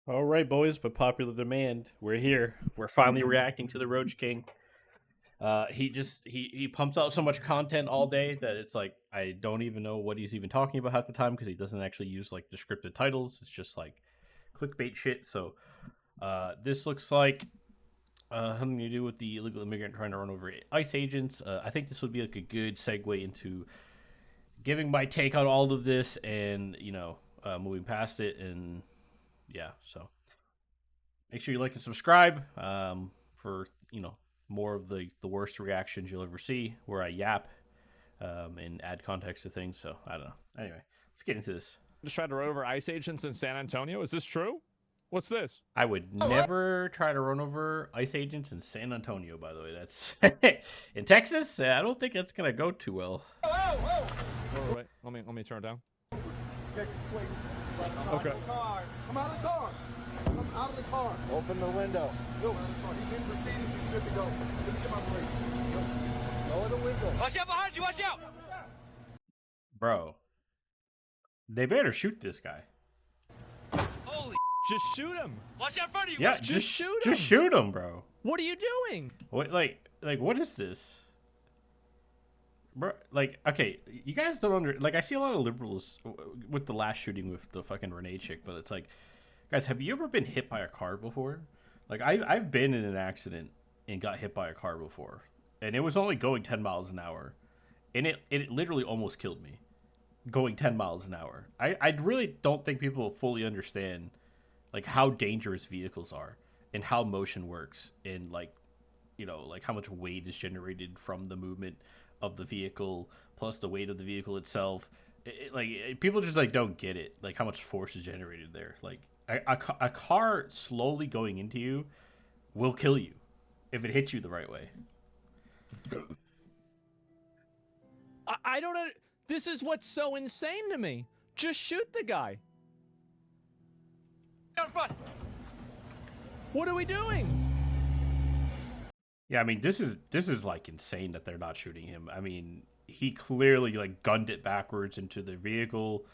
All right, boys, by popular demand, we're here. We're finally reacting to the Roach King. He pumps out so much content all day that it's like I don't even know what he's even talking about half the time because he doesn't actually use like descriptive titles. It's just like clickbait shit. So this looks like something to do with the illegal immigrant trying to run over ICE agents. I think this would be like a good segue into giving my take on all of this and moving past it and yeah. So make sure you like and subscribe for more of the worst reactions you'll ever see, where I yap and add context to things. So I don't know. Anyway, let's get into this. Just tried to run over ICE agents in San Antonio. Is this true? What's this? I would never try to run over ICE agents in San Antonio. By the way, that's in Texas. I don't think that's gonna go too well. Wait, let me turn it down. Texas, please. Okay. Come out of the car. Come out of the car. Open the window. Go. He's in proceedings. He's good to go. Let me get my plate. Lower the window. Watch out behind you! Watch out! Bro, they better shoot this guy. Holy! Just shoot him. Watch out in front of you! Yeah, Watch- just shoot him. Just shoot him, bro. What are you doing? What like what is this? Bro, like, okay, you guys don't I see a lot of liberals with the last shooting with the fucking Renee chick, but it's like, guys, have you ever been hit by a car before? Like, I've been in an accident and got hit by a car before, and it was only going 10 miles an hour, and it literally almost killed me, going 10 miles an hour. I really don't think people fully understand, like, how dangerous vehicles are and how motion works and, like, like how much weight is generated from the movement of the vehicle plus the weight of the vehicle itself. People just like don't get it, like how much force is generated there. Like a car slowly going into you will kill you if it hits you the right way. I don't know. This is what's so insane to me. Just shoot the guy. out in front! What are we doing? Yeah, I mean, this is like insane that they're not shooting him. I mean, he clearly like gunned it backwards into the vehicle.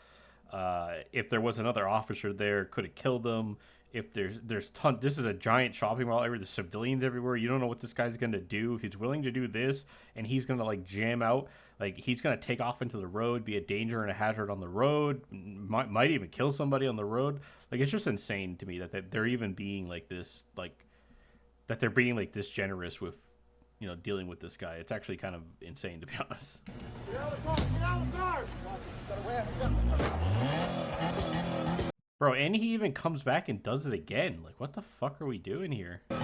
If there was another officer there, could have killed them. If there's this is a giant shopping mall area. There's civilians everywhere. You don't know what this guy's gonna do. If he's willing to do this, and he's gonna like jam out, like he's gonna take off into the road, be a danger and a hazard on the road, might even kill somebody on the road. Like it's just insane to me that they're even being like this, like that they're being like this generous with, dealing with this guy. It's actually kind of insane, to be honest. Get out of the car. Get out of the car. Bro, and he even comes back and does it again. Like, what the fuck are we doing here? Cut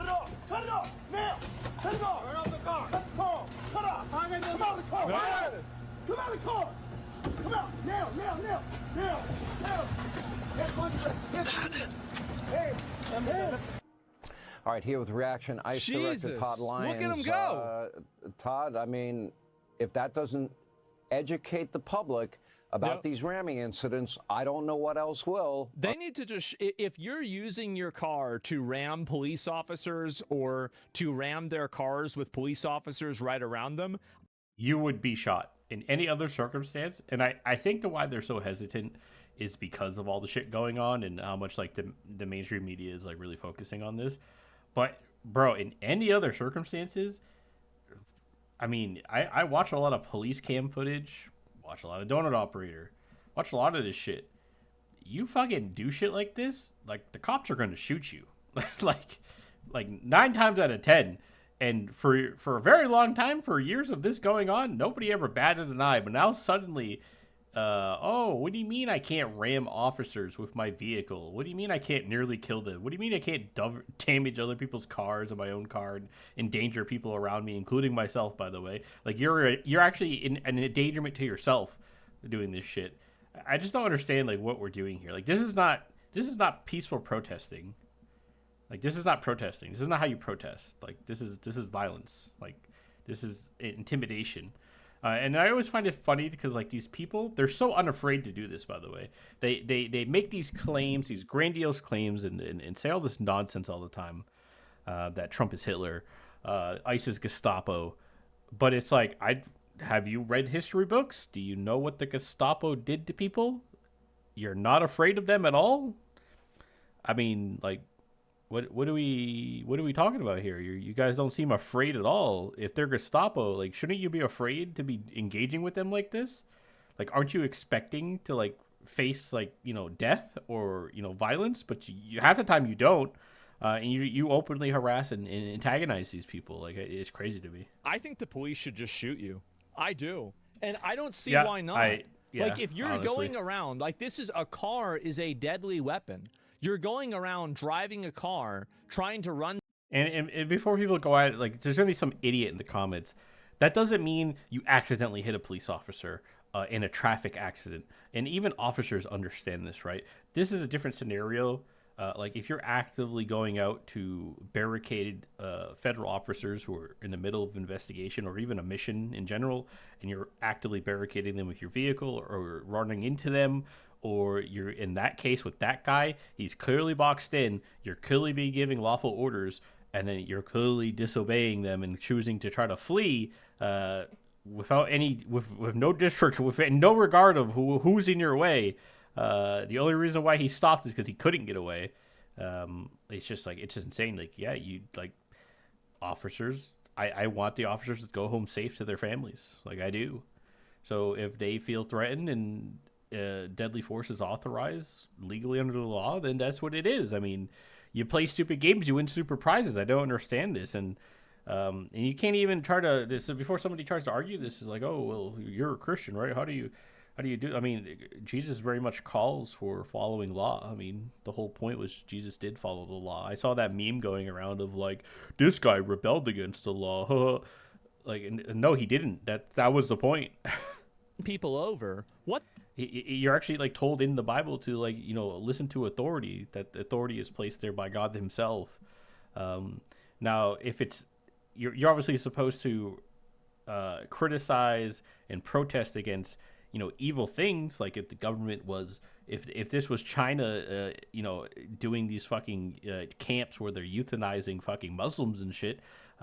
it off. Cut it off. Now. Cut it off. Turn off the car. Cut the car off. Cut off. Come out of the car. No. Come out of the car. Come out. Now. Now. Now. Now. Now. Hey. All right, here with reaction, ICE Director Jesus. Todd Lyons. Look at him go. Todd, I mean, if that doesn't educate the public about Yep. these ramming incidents, I don't know what else will. They need to just, if you're using your car to ram police officers or to ram their cars with police officers right around them, You would be shot in any other circumstance. And I think why they're so hesitant is because of all the shit going on and how much like the mainstream media is like really focusing on this. But bro, in any other circumstances, I mean, I watch a lot of police cam footage, watch a lot of Donut Operator, watch a lot of this shit. You fucking do shit like this, like the cops are going to shoot you, like 9 times out of 10. And for a very long time, for years of this going on, nobody ever batted an eye. But now suddenly, oh, what do you mean I can't ram officers with my vehicle? What do you mean I can't nearly kill them? What do you mean I can't damage other people's cars and my own car and endanger people around me, including myself, by the way? Like you're actually in an endangerment to yourself doing this shit. I just don't understand like what we're doing here. Like this is not peaceful protesting. Like this is not protesting. This is not how you protest. Like this is violence. Like this is intimidation. And I always find it funny because like these people, they're so unafraid to do this. By the way, they make these claims, these grandiose claims, and say all this nonsense all the time. That Trump is Hitler, ICE is Gestapo, but it's like have you read history books? Do you know what the Gestapo did to people? you're not afraid of them at all? I mean, like, what are we talking about here? You guys don't seem afraid at all. If they're Gestapo, like, shouldn't you be afraid to be engaging with them like this? Like, aren't you expecting to like face like death or violence? But you half the time you don't, and you openly harass and antagonize these people. Like, it's crazy to me. I think the police should just shoot you. I do, and I don't see Yeah, why not. Like, if you're honestly. going around, like, a car is a deadly weapon. You're going around driving a car, trying to run. And before people go at it, like, there's gonna be some idiot in the comments. That doesn't mean you accidentally hit a police officer in a traffic accident. And even officers understand this, right? This is a different scenario. Like, if you're actively going out to barricade federal officers who are in the middle of investigation or even a mission in general, and you're actively barricading them with your vehicle or running into them, or you're in that case with that guy, he's clearly boxed in, you're clearly be giving lawful orders, and then you're clearly disobeying them and choosing to try to flee without any, with no district, with no regard of who's in your way. The only reason why he stopped is because he couldn't get away. It's just like, it's just insane. Like, yeah, you like officers. I want the officers to go home safe to their families. Like, I do. So if they feel threatened and deadly force is authorized legally under the law, then that's what it is. I mean, you play stupid games, you win stupid prizes. I don't understand this. And you can't even try to, this before somebody tries to argue this is like, oh, well, you're a Christian, right? How do you do? I mean, Jesus very much calls for following law. I mean, the whole point was Jesus did follow the law. I saw that meme going around of like, this guy rebelled against the law. Like, no, he didn't. That was the point. People over. What? You're actually like told in the Bible to like, listen to authority, that authority is placed there by God himself. Now, if it's, you're obviously supposed to criticize and protest against evil things, like if the government was, if this was China, doing these fucking camps where they're euthanizing fucking Muslims and shit,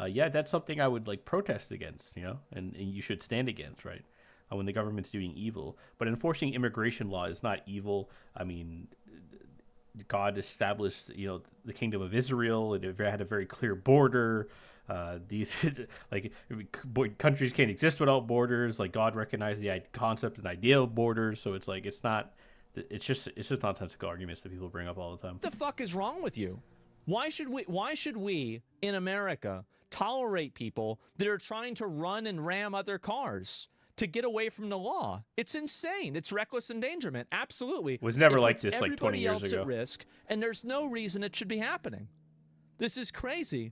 yeah, that's something I would like protest against, and you should stand against, right? When the government's doing evil. But enforcing immigration law is not evil. I mean, God established, the kingdom of Israel, and it had a very clear border. These like countries can't exist without borders. Like, God recognized the concept and idea of borders. So it's like, it's just nonsensical arguments that people bring up all the time. What the fuck is wrong with you? Why should we in America tolerate people that are trying to run and ram other cars to get away from the law? It's insane. It's reckless endangerment. Absolutely. It was never It like puts this like 20 years everybody else ago. at risk, and there's no reason it should be happening. This is crazy.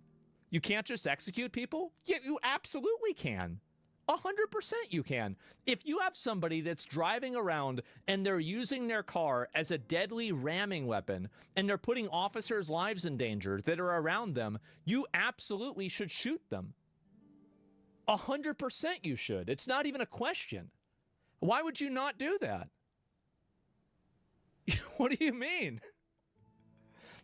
You can't just execute people? Yeah, you absolutely can. 100% you can. If you have somebody that's driving around and they're using their car as a deadly ramming weapon and they're putting officers' lives in danger that are around them, you absolutely should shoot them. 100% you should. It's not even a question. Why would you not do that? What do you mean?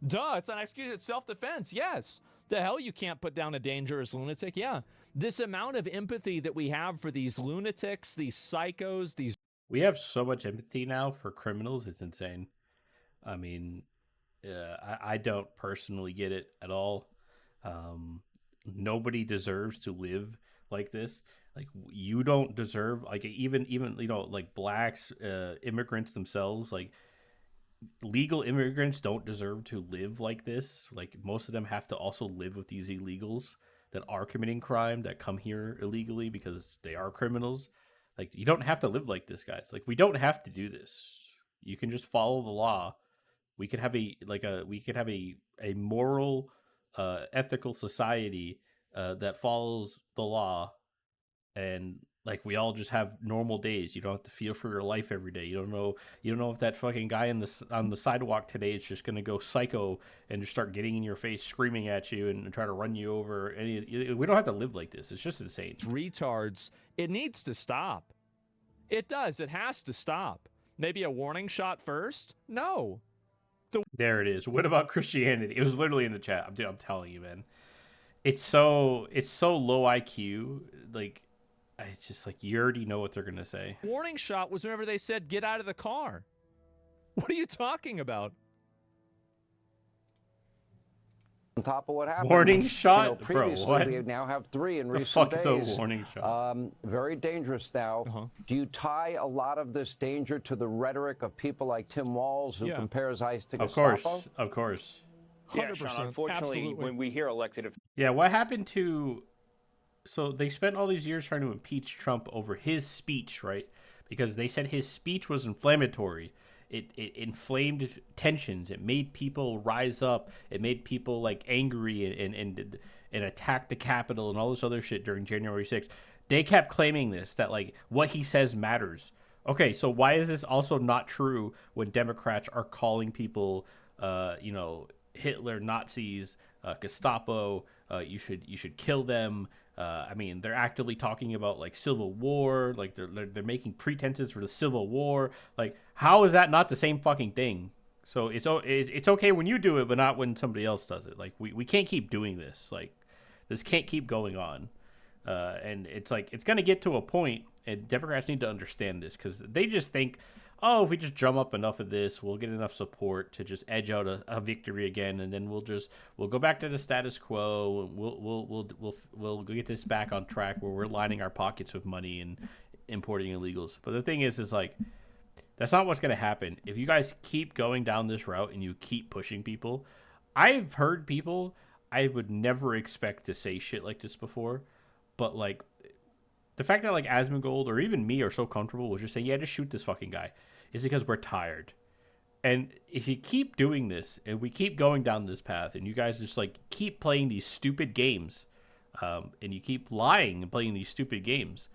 Duh, it's an excuse. It's self-defense. Yes. The hell you can't put down a dangerous lunatic? Yeah. This amount of empathy that we have for these lunatics, these psychos, these... We have so much empathy now for criminals. It's insane. I mean, I don't personally get it at all. Nobody deserves to live like this. Like, you don't deserve, like, even like blacks, immigrants themselves, like, legal immigrants don't deserve to live like this. Like, most of them have to also live with these illegals that are committing crime, that come here illegally because they are criminals. Like, you don't have to live like this, guys. Like, we don't have to do this. You can just follow the law. We could have a moral, ethical society that follows the law, and like, we all just have normal days. You don't have to fear for your life every day. You don't know if that fucking guy on the sidewalk today is just gonna go psycho and just start getting in your face, screaming at you, and try to run you over. We don't have to live like this. It's just insane. retards. It needs to stop. It does. It has to stop. Maybe a warning shot first? No. There it is. What about Christianity? It was literally in the chat. I'm telling you, man. It's so low IQ. Like, it's just like, you already know what they're gonna say. Warning shot was whenever they said, get out of the car. What are you talking about? On top of what happened. Warning shot? You know, Bro, previously, what? we now have 3 in The recent fuck days. is a warning shot? Very dangerous now. Do you tie a lot of this danger to the rhetoric of people like Tim Walz, who compares ICE to Of Gestapo? course, of course. Yeah, Sean, unfortunately, absolutely. when we hear elected Yeah, what happened to... So they spent all these years trying to impeach Trump over his speech, right? Because they said his speech was inflammatory. It inflamed tensions. It made people rise up. It made people like angry and attack the Capitol and all this other shit during January 6th. They kept claiming this, that like what he says matters. Okay, so why is this also not true when Democrats are calling people, you know, Hitler, Nazis, Gestapo? You should kill them. I mean, they're actively talking about like civil war, like they're making pretenses for the Civil War. Like, how is that not the same fucking thing? So it's okay when you do it, but not when somebody else does it. Like we can't keep doing this. Like this can't keep going on. And it's like it's gonna get to a point, and Democrats need to understand this because they just think, oh, if we just drum up enough of this, we'll get enough support to just edge out a victory again, and then we'll go back to the status quo. And we'll get this back on track where we're lining our pockets with money and importing illegals. But the thing is like that's not what's gonna happen if you guys keep going down this route and you keep pushing people. I've heard people I would never expect to say shit like this before, but like the fact that like Asmongold or even me are so comfortable with just saying, yeah, just shoot this fucking guy, is because we're tired. And if you keep doing this and we keep going down this path and you guys just like keep playing these stupid games, and you keep lying and playing these stupid games,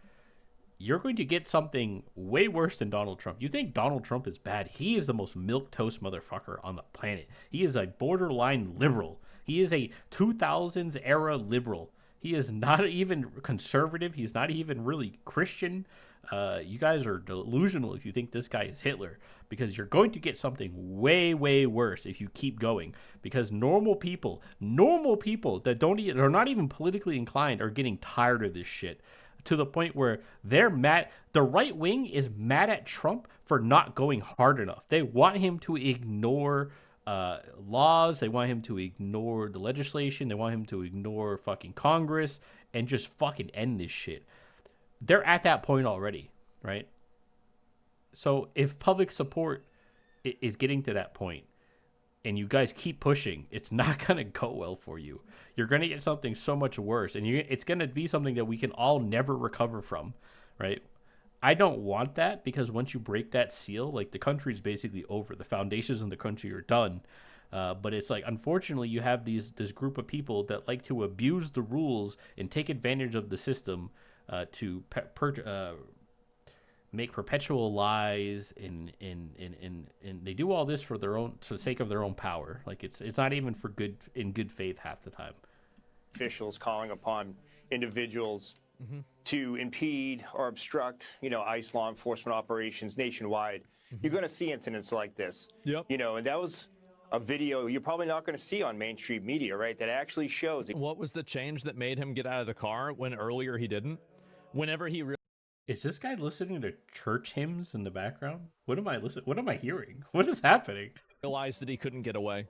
you're going to get something way worse than Donald Trump. You think Donald Trump is bad? He is the most milquetoast motherfucker on the planet. He is a borderline liberal. He is a 2000s era liberal. He is not even conservative. He's not even really Christian. You guys are delusional if you think this guy is Hitler, because you're going to get something way, way worse if you keep going. Because normal people that are not even politically inclined are getting tired of this shit to the point where they're mad. The right wing is mad at Trump for not going hard enough. They want him to ignore laws. They want him to ignore the legislation. They want him to ignore fucking Congress and just fucking end this shit. They're at that point already, right? So if public support is getting to that point and you guys keep pushing, it's not going to go well for you. You're going to get something so much worse, and it's going to be something that we can all never recover from, right? I don't want that, because once you break that seal, like, the country's basically over. The foundations in the country are done. But it's like, unfortunately, you have this group of people that like to abuse the rules and take advantage of the system to make perpetual lies, and they do all this for the sake of their own power. Like, it's not even in good faith half the time. officials calling upon individuals to impede or obstruct, ICE law enforcement operations nationwide, you're going to see incidents like this. Yep. And that was a video you're probably not going to see on mainstream media, right? That actually shows. What was the change that made him get out of the car when earlier he didn't? Whenever he Is this guy listening to church hymns in the background? What am I hearing? What is happening? realized that he couldn't get away.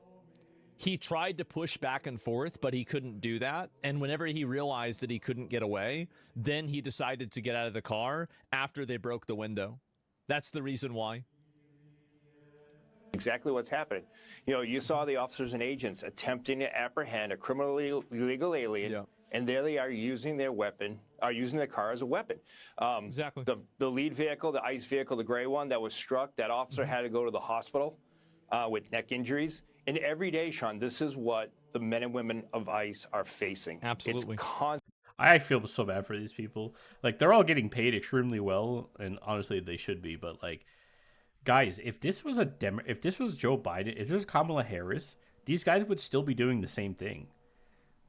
He tried to push back and forth, but he couldn't do that. And whenever he realized that he couldn't get away, then he decided to get out of the car after they broke the window. That's the reason why. Exactly what's happening. You saw the officers and agents attempting to apprehend a criminally illegal alien, and there they are using their weapon, using their car as a weapon. Exactly. The lead vehicle, the ICE vehicle, the gray one that was struck, that officer had to go to the hospital with neck injuries. And every day, Sean, this is what the men and women of ICE are facing. Absolutely. It's I feel so bad for these people. Like, they're all getting paid extremely well, and honestly, they should be. But like, guys, if this was if this was Joe Biden, if this was Kamala Harris, these guys would still be doing the same thing.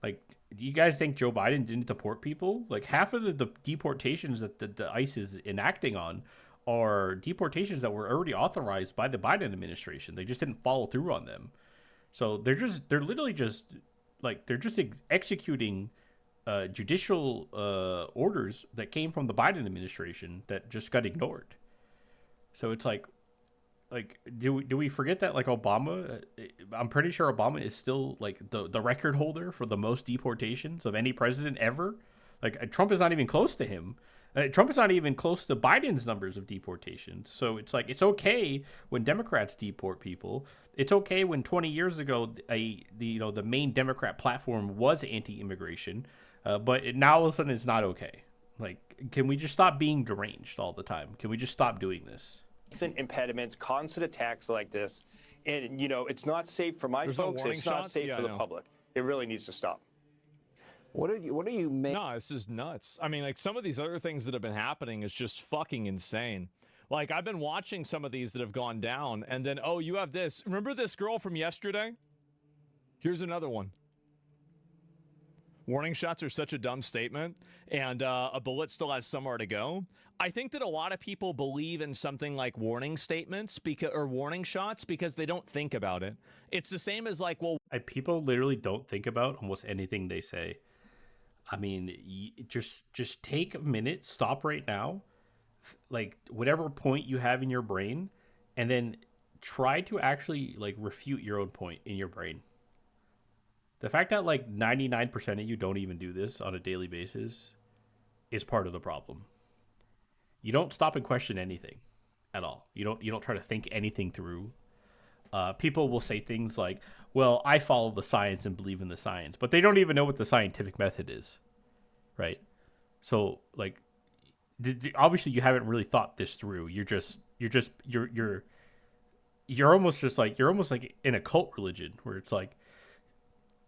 Like, do you guys think Joe Biden didn't deport people? Like, half of the deportations that the ICE is enacting on are deportations that were already authorized by the Biden administration. They just didn't follow through on them. So they're literally just executing judicial orders that came from the Biden administration that just got ignored. So it's like like, do we forget that like Obama? I'm pretty sure Obama is still like the record holder for the most deportations of any president ever. Like Trump is not even close to him. Trump is not even close to Biden's numbers of deportations. So it's like, it's okay when Democrats deport people. It's okay when 20 years ago, the main Democrat platform was anti-immigration, but now all of a sudden it's not okay. Like, can we just stop being deranged all the time? Can we just stop doing this? Constant impediments, constant attacks like this. And, it's not safe for my folks. It's not safe for the public. It really needs to stop. What do you make? No, this is nuts. I mean, like, some of these other things that have been happening is just fucking insane. Like, I've been watching some of these that have gone down, and then, oh, you have this. Remember this girl from yesterday? Here's another one. Warning shots are such a dumb statement, and a bullet still has somewhere to go. I think that a lot of people believe in something like warning statements or warning shots because they don't think about it. It's the same as like, well, people literally don't think about almost anything they say. I mean, just take a minute, stop right now, like whatever point you have in your brain, and then try to actually like refute your own point in your brain. The fact that like 99% of you don't even do this on a daily basis is part of the problem. You don't stop and question anything at all. You don't try to think anything through. People will say things like, well, I follow the science and believe in the science, but they don't even know what the scientific method is, right? So like, obviously you haven't really thought this through. You're almost like in a cult religion where it's like,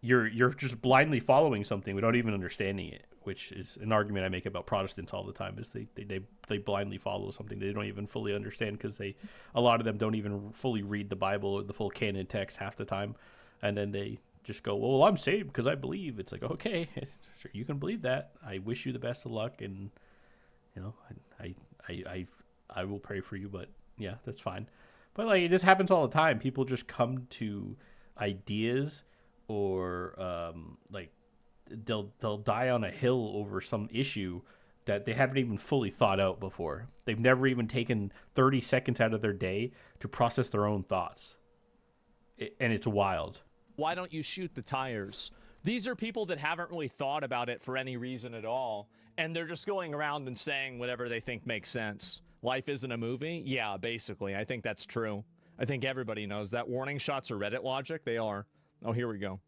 you're just blindly following something without even understanding it, which is an argument I make about Protestants all the time, is they blindly follow something they don't even fully understand, because a lot of them don't even fully read the Bible or the full canon text half the time, and then they just go, well, I'm saved because I believe. It's like, okay, sure, you can believe that. I wish you the best of luck, and I will pray for you, but yeah, that's fine. But like, this happens all the time. People just come to ideas, or like they'll die on a hill over some issue that they haven't even fully thought out before. They've never even taken 30 seconds out of their day to process their own thoughts. And it's wild. Why don't you shoot the tires? These are people that haven't really thought about it for any reason at all, and they're just going around and saying whatever they think makes sense. Life isn't a movie? Yeah, basically. I think that's true. I think everybody knows that. Warning shots are Reddit logic. They are. Oh, here we go.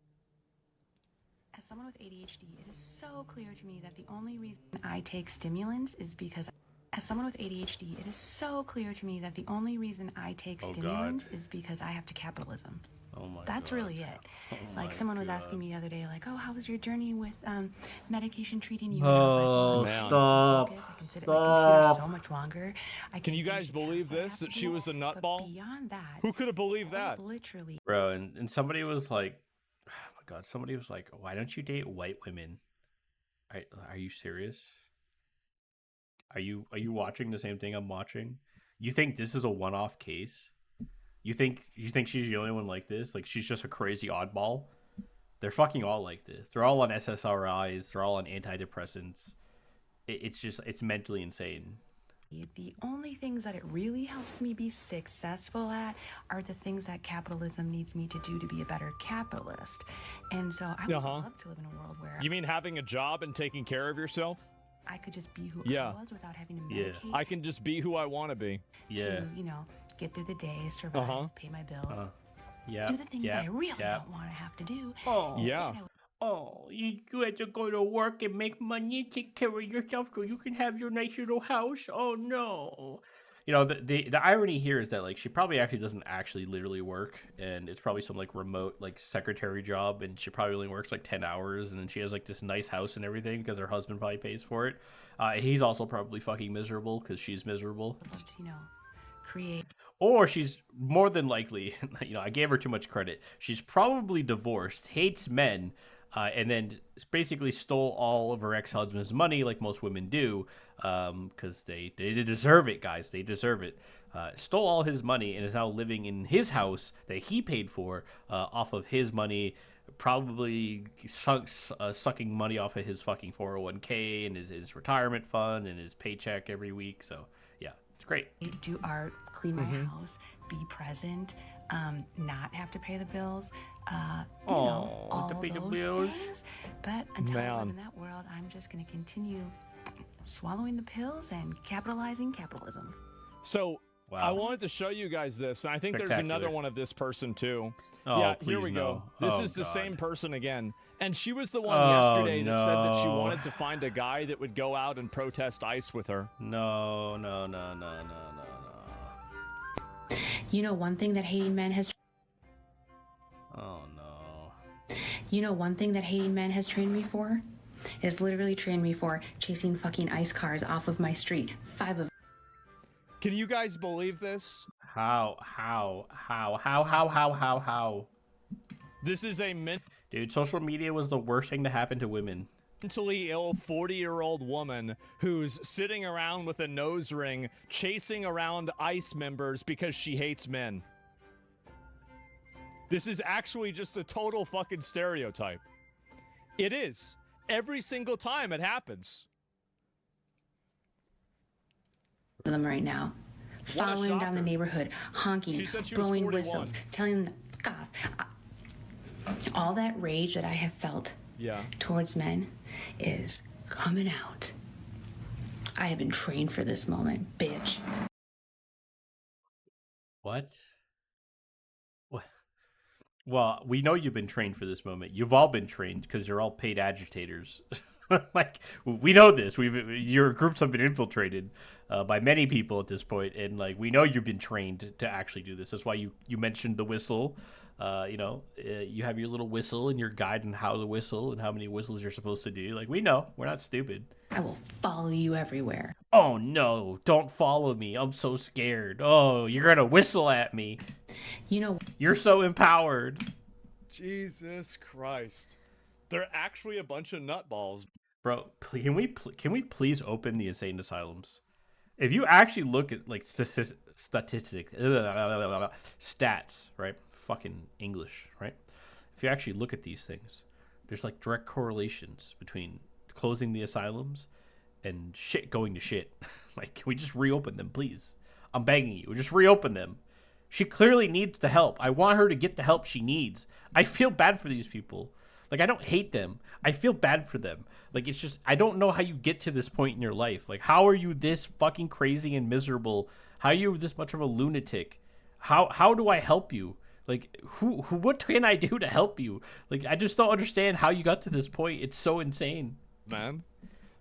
As someone with ADHD, it is so clear to me that the only reason I take stimulants is because... As someone with ADHD, it is so clear to me that the only reason I take stimulants is because I have to capitalism. Oh my That's God. really it. Like, someone was asking me the other day, like, oh, how was your journey with medication treating you? And I was like, stop. I can sit at my computer so much longer. Can you guys believe this? That she was a nutball? Beyond that, who could have believed that? Literally. Bro, and somebody was like, oh my God, somebody was like, why don't you date white women? Are you serious? Are you watching the same thing I'm watching? You think this is a one-off case? You think she's the only one like this? Like, she's just a crazy oddball? They're all like this. They're all on SSRIs. They're all on antidepressants. It's mentally insane. The only things that it really helps me be successful at are the things that capitalism needs me to do to be a better capitalist. And so I would love to live in a world where... You mean having a job and taking care of yourself? I could just be who I was without having to medicate. I can just be who I want to be. To, get through the day, survive, pay my bills. Do the things that I really don't want to have to do. You had to go to work and make money, take care of yourself so you can have your nice little house. Oh no. The irony here is that like she probably actually doesn't actually literally work, and it's probably some like remote like secretary job, and she probably only works like 10 hours, and then she has like this nice house and everything because her husband probably pays for it. He's also probably fucking miserable because she's miserable. Create. Or she's more than likely, I gave her too much credit. She's probably divorced, hates men, and then basically stole all of her ex-husband's money like most women do, because they deserve it, guys. They deserve it. Stole all his money and is now living in his house that he paid for off of his money, probably sucking money off of his fucking 401k and his retirement fund and his paycheck every week. So, yeah, It's great. Do art, clean my house, be present, not have to pay the bills, you know, all to pay the those bills. things. But until I live Man. in that world, I'm just going to continue swallowing the pills and capitalizing capitalism. So Wow. I wanted to show you guys this, and I think there's Spectacular. another one of this person too. Oh, yeah, here please we go. no. This Oh, is the God. same person again. And she was the one Oh, yesterday that said that she no. wanted to find a guy that would go out and protest ICE with her. No. You know, one thing that hating men has Oh no. You know, one thing that hating men has trained me for is literally trained me for chasing fucking ICE cars off of my street. 5 of Can you guys believe this? How? This is a Dude, social media was the worst thing to happen to women. mentally ill 40-year-old woman who's sitting around with a nose ring chasing around ICE members because she hates men. This is actually just a total fucking stereotype. It is. Every single time it happens. them right now. What a Following down the shocker. neighborhood, honking, She said she was blowing 41. whistles, telling them to fuck off. All that rage that I have felt Yeah. towards men is coming out. I have been trained for this moment, bitch. What? What? Well, we know you've been trained for this moment. You've all been trained because you're all paid agitators. Like, we know this. Your groups have been infiltrated by many people at this point, and like we know you've been trained to actually do this. That's why you mentioned the whistle. You have your little whistle and your guide on how to whistle and how many whistles you're supposed to do. Like, we know. We're not stupid. I will follow you everywhere. Oh no, don't follow me. I'm so scared. Oh, you're gonna whistle at me. You know, You're so empowered. Jesus Christ. They're actually a bunch of nutballs. Bro, can we please open the insane asylums? If you actually look at like statistics, stats, right? Fucking English, right? If you actually look at these things, there's like direct correlations between closing the asylums and shit going to shit. Like, can we just reopen them, please? I'm begging you, just reopen them. She clearly needs the help. I want her to get the help she needs. I feel bad for these people. Like, I don't hate them. I feel bad for them. Like, it's just, I don't know how you get to this point in your life. Like, how are you this fucking crazy and miserable? How are you this much of a lunatic? How do I help you? Like, what can I do to help you? Like, I just don't understand how you got to this point. It's so insane. Man.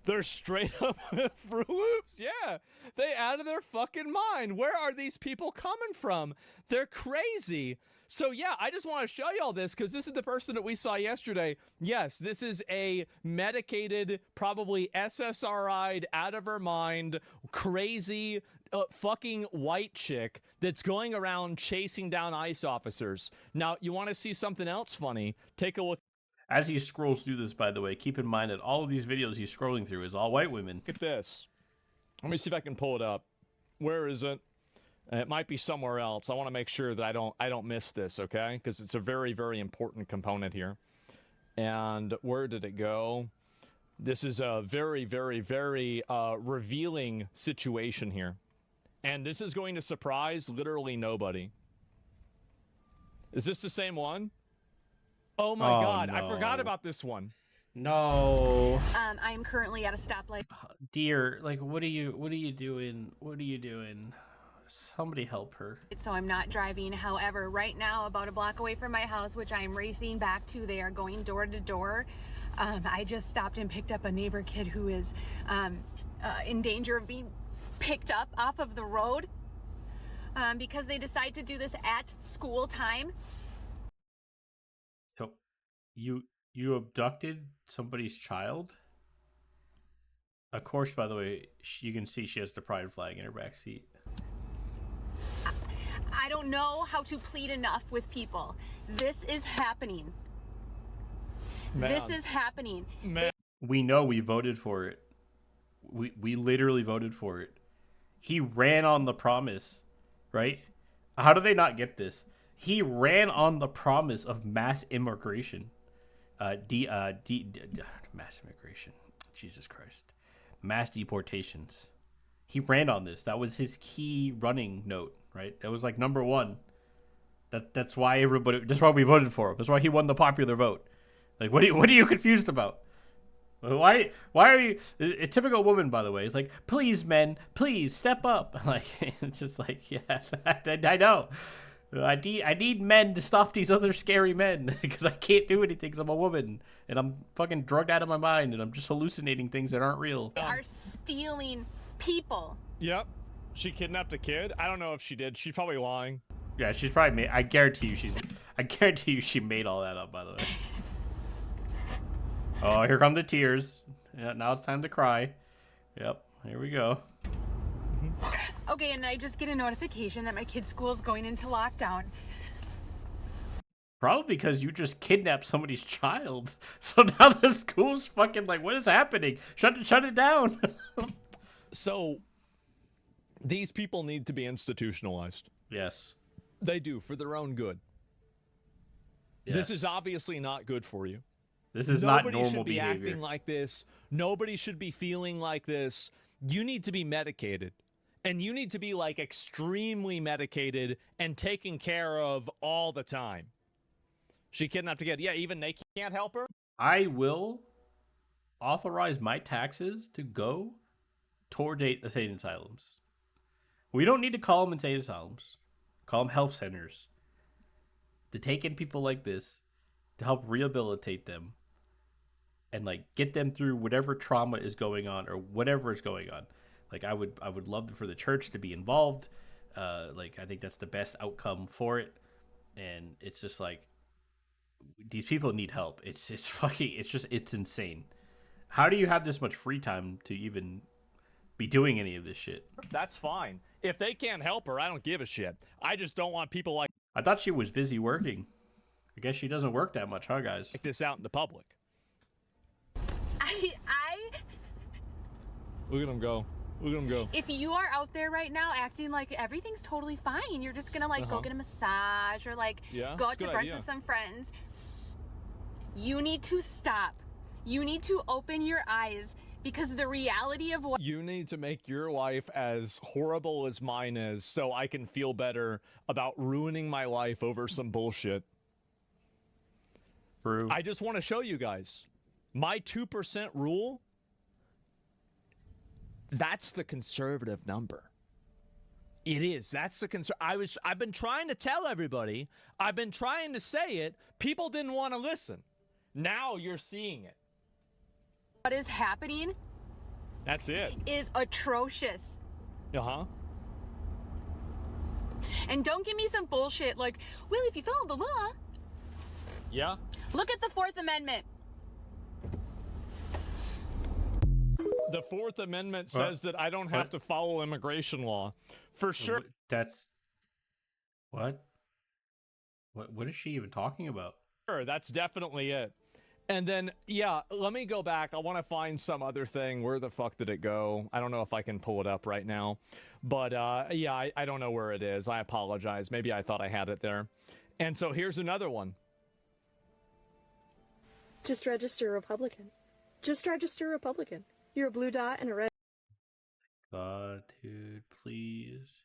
They're straight up Fruit Loops. Yeah. They out of their fucking mind. Where are these people coming from? They're crazy. So yeah, I just want to show you all this because this is the person that we saw yesterday. Yes, this is a medicated, probably SSRI'd, out of her mind, crazy fucking white chick that's going around chasing down ICE officers. Now, you want to see something else funny? Take a look. As he scrolls through this, by the way, keep in mind that all of these videos he's scrolling through is all white women. Look at this. Let me see if I can pull it up. Where is it? It might be somewhere else. I want to make sure that I don't miss this, okay? Because it's a very, very important component here. And where did it go? This is a very, very, very revealing situation here. And this is going to surprise literally nobody. Is this the same one? Oh my God, I forgot no. about this one. No. I am currently at a stoplight. Dear, like, what are you doing? What are you doing? Somebody help her. So I'm not driving. However, right now, about a block away from my house, which I'm racing back to, they are going door to door. I just stopped and picked up a neighbor kid who is in danger of being picked up off of the road because they decide to do this at school time. So, you abducted somebody's child? Of course, by the way, you can see she has the pride flag in her back seat. I don't know how to plead enough with people. This is happening. Man. This is happening. Man. We know we voted for it. We literally voted for it. He ran on the promise, right? How do they not get this? He ran on the promise of mass immigration. Mass immigration. Jesus Christ. Mass deportations. He ran on this. That was his key running note, right? That was like number one. That's why that's why we voted for him. That's why he won the popular vote. Like, what are you confused about? Why are you a typical woman, by the way? It's like, please, men, please step up. Like, it's just like, yeah, I know. I need men to stop these other scary men because I can't do anything because I'm a woman and I'm fucking drugged out of my mind and I'm just hallucinating things that aren't real. Are stealing people. Yep. She kidnapped a kid. I don't know if she did. She's probably lying. Yeah, she's probably made. I guarantee you she made all that up, by the way. Oh, here come the tears. Yeah, now it's time to cry. Yep, here we go. Okay, and I just get a notification that my kid's school is going into lockdown. Probably because you just kidnapped somebody's child. So now the school's fucking like, what is happening? Shut it down. So these people need to be institutionalized. Yes. They do, for their own good. Yes. This is obviously not good for you. This is not normal Nobody should be behavior. acting like this. Nobody should be feeling like this. You need to be medicated. And you need to be like extremely medicated and taken care of all the time. She kidnapped a kid. Yeah, even they can't help her. I will authorize my taxes to go toward insane asylums. We don't need to call them insane asylums. Call them health centers. To take in people like this, to help rehabilitate them, and like get them through whatever trauma is going on or whatever is going on. Like I would love for the church to be involved. Like I think that's the best outcome for it. And it's just like these people need help. It's insane. How do you have this much free time to even be doing any of this shit? That's fine. If they can't help her, I don't give a shit. I just don't want people like I thought she was busy working. I guess she doesn't work that much, huh, guys? this out in the public. I Look at him go. Look at him go. If you are out there right now acting like everything's totally fine, you're just gonna like go get a massage or like go out to brunch with some friends, you need to stop. You need to open your eyes because the reality of what You need to make your life as horrible as mine is so I can feel better about ruining my life over some bullshit. True. I just want to show you guys. My 2% rule, that's the conservative number. It is. That's the I've been trying to tell everybody. I've been trying to say it. People didn't want to listen. Now you're seeing it. is happening That's it. is atrocious. Uh-huh. And don't give me some bullshit like, well, if you follow the law. Yeah. Look at the Fourth Amendment. The Fourth Amendment says that I don't have to follow immigration law. For sure. That's what is she even talking about? Sure, that's definitely it. And then, yeah, let me go back. I want to find some other thing. Where the fuck did it go? I don't know if I can pull it up right now. But, yeah, I don't know where it is. I apologize. Maybe I thought I had it there. And so here's another one. Just register Republican. Just register Republican. You're a blue dot and a red. God, dude, please.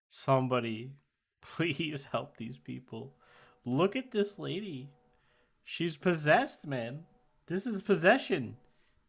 Somebody, please help these people. Look at this lady. She's possessed, man. This is possession.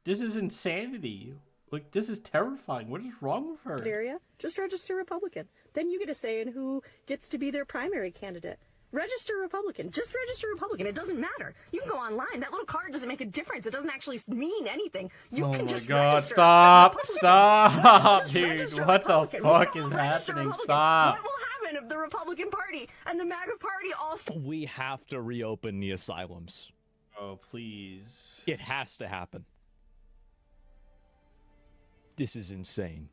This is insanity. Like, this is terrifying. What is wrong with her? Area. Just register Republican. Then you get a say in who gets to be their primary candidate. Register Republican. Just register Republican. It doesn't matter. You can go online. That little card doesn't make a difference. It doesn't actually mean anything. You oh can my just God! register Stop! Republican. Stop, Just dude! register What the Republican. fuck We is all register happening? Republican. Stop! What will happen if the Republican Party and the MAGA Party all We have to reopen the asylums. Oh, please. It has to happen. This is insane.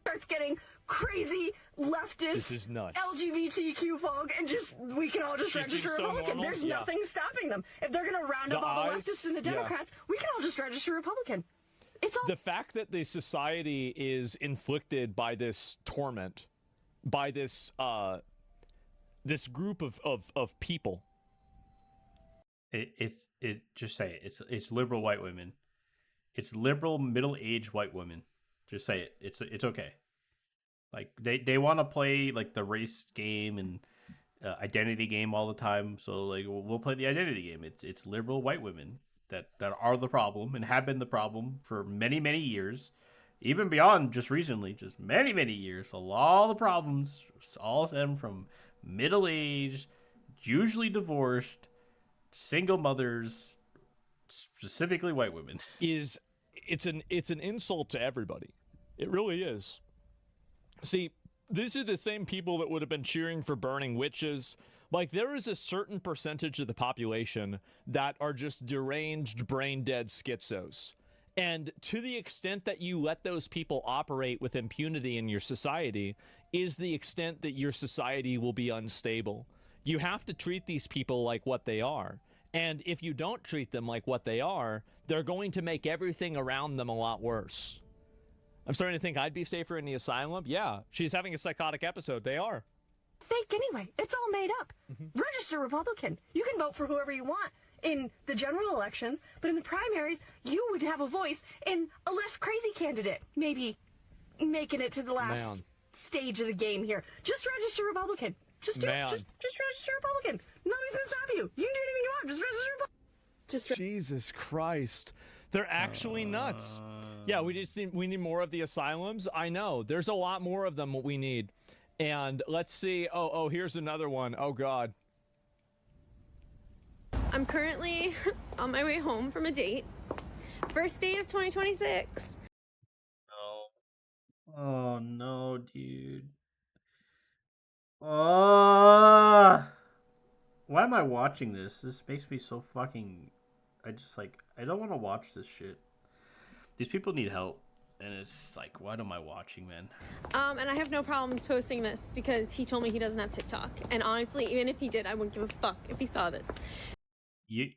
starts getting crazy leftist This is nuts. LGBTQ folk and just we can all just She register seems so Republican. normal. There's Yeah. nothing stopping them. If they're gonna round The up all the eyes, leftists and the yeah. Democrats, we can all just register Republican. It's all The fact that the society is inflicted by this torment, by this this group of people. Just say it. It's liberal white women. It's liberal middle-aged white women. Just say it. It's okay. Like they want to play like the race game and identity game all the time. So like we'll play the identity game. It's liberal white women that are the problem and have been the problem for many years, even beyond just recently, just many years. So all the problems all stem from middle-aged, usually divorced, single mothers, specifically white women. It's an insult to everybody. It really is. See, these are the same people that would have been cheering for burning witches. Like, there is a certain percentage of the population that are just deranged, brain-dead schizos. And to the extent that you let those people operate with impunity in your society is the extent that your society will be unstable. You have to treat these people like what they are. And if you don't treat them like what they are, they're going to make everything around them a lot worse. I'm starting to think I'd be safer in the asylum. Yeah, she's having a psychotic episode. They are. Fake anyway. It's all made up. Register Republican. You can vote for whoever you want in the general elections, but in the primaries, you would have a voice in a less crazy candidate. Maybe making it to the last stage of the game here. Just register Republican. Just register Republican. Nobody's gonna stop you. You can do anything you want. Just register Republican. Jesus Christ. They're actually nuts. Yeah, we need more of the asylums. I know. There's a lot more of them what we need. And let's see. Oh, here's another one. Oh, God. I'm currently on my way home from a date. First day of 2026. No. Oh, no, dude. Why am I watching this? This makes me so fucking... I don't want to watch this shit. These people need help. And it's like, what am I watching, man? And I have no problems posting this because he told me he doesn't have TikTok. And honestly, even if he did, I wouldn't give a fuck if he saw this. You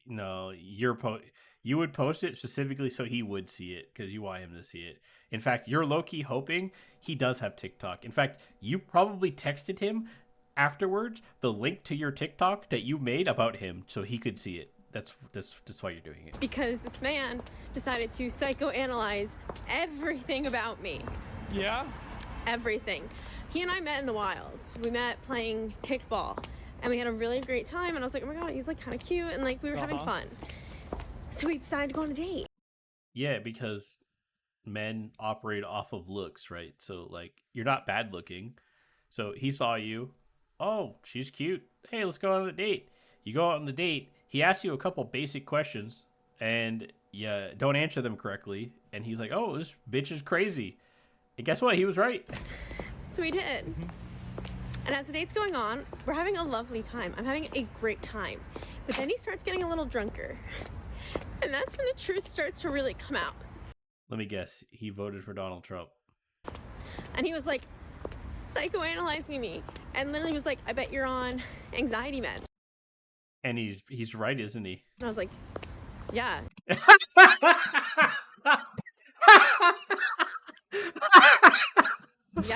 would post it specifically so he would see it because you want him to see it. In fact, you're low-key hoping he does have TikTok. In fact, you probably texted him afterwards the link to your TikTok that you made about him so he could see it. That's why you're doing it. Because this man decided to psychoanalyze everything about me. Yeah? Everything. He and I met in the wild. We met playing kickball. And we had a really great time. And I was like, oh my God, he's like kind of cute. And like we were having fun. So we decided to go on a date. Yeah, because men operate off of looks, right? So like you're not bad looking. So he saw you. Oh, she's cute. Hey, let's go on a date. You go out on the date. He asks you a couple basic questions, and you don't answer them correctly. And he's like, oh, this bitch is crazy. And guess what? He was right. So we did. And as the date's going on, we're having a lovely time. I'm having a great time. But then he starts getting a little drunker. And that's when the truth starts to really come out. Let me guess. He voted for Donald Trump. And he was like, psychoanalyzing me. And literally was like, I bet you're on anxiety meds. And he's right, isn't he? And I was like, yeah. Yeah,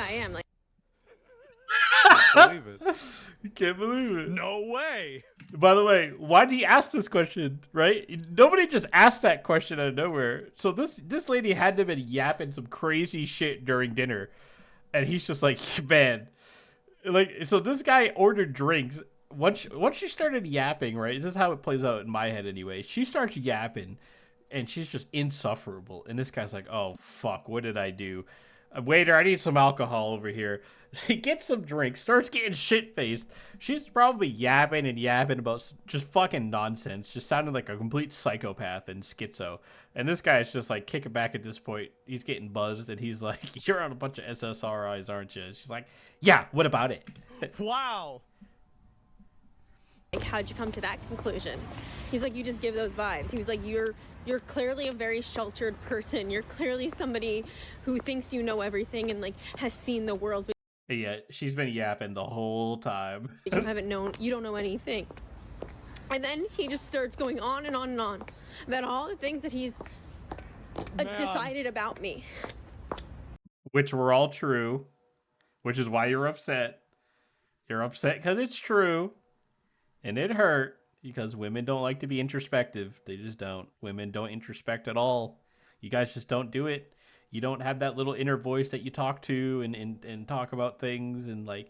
I am. Like, I can't believe it. You can't believe it. No way. By the way, why did he ask this question, right? Nobody just asked that question out of nowhere. So this lady had to been yapping some crazy shit during dinner. And he's just like, man. Like, so this guy ordered drinks. Once she started yapping, right? This is how it plays out in my head anyway. She starts yapping, and she's just insufferable. And this guy's like, oh, fuck, what did I do? Waiter, I need some alcohol over here. So he gets some drinks, starts getting shit-faced. She's probably yapping about just fucking nonsense, just sounding like a complete psychopath and schizo. And this guy's just like kicking back at this point. He's getting buzzed, and he's like, you're on a bunch of SSRIs, aren't you? She's like, yeah, what about it? Wow. Like, how'd you come to that conclusion? He's like, you just give those vibes. He was like, you're clearly a very sheltered person. You're clearly somebody who thinks you know everything and like has seen the world. But yeah, she's been yapping the whole time. You haven't known, you don't know anything. And then he just starts going on and on and on about all the things that he's decided about me. Which were all true, which is why you're upset. You're upset because it's true. And it hurt because women don't like to be introspective. They just don't. Women don't introspect at all. You guys just don't do it. You don't have that little inner voice that you talk to and talk about things and like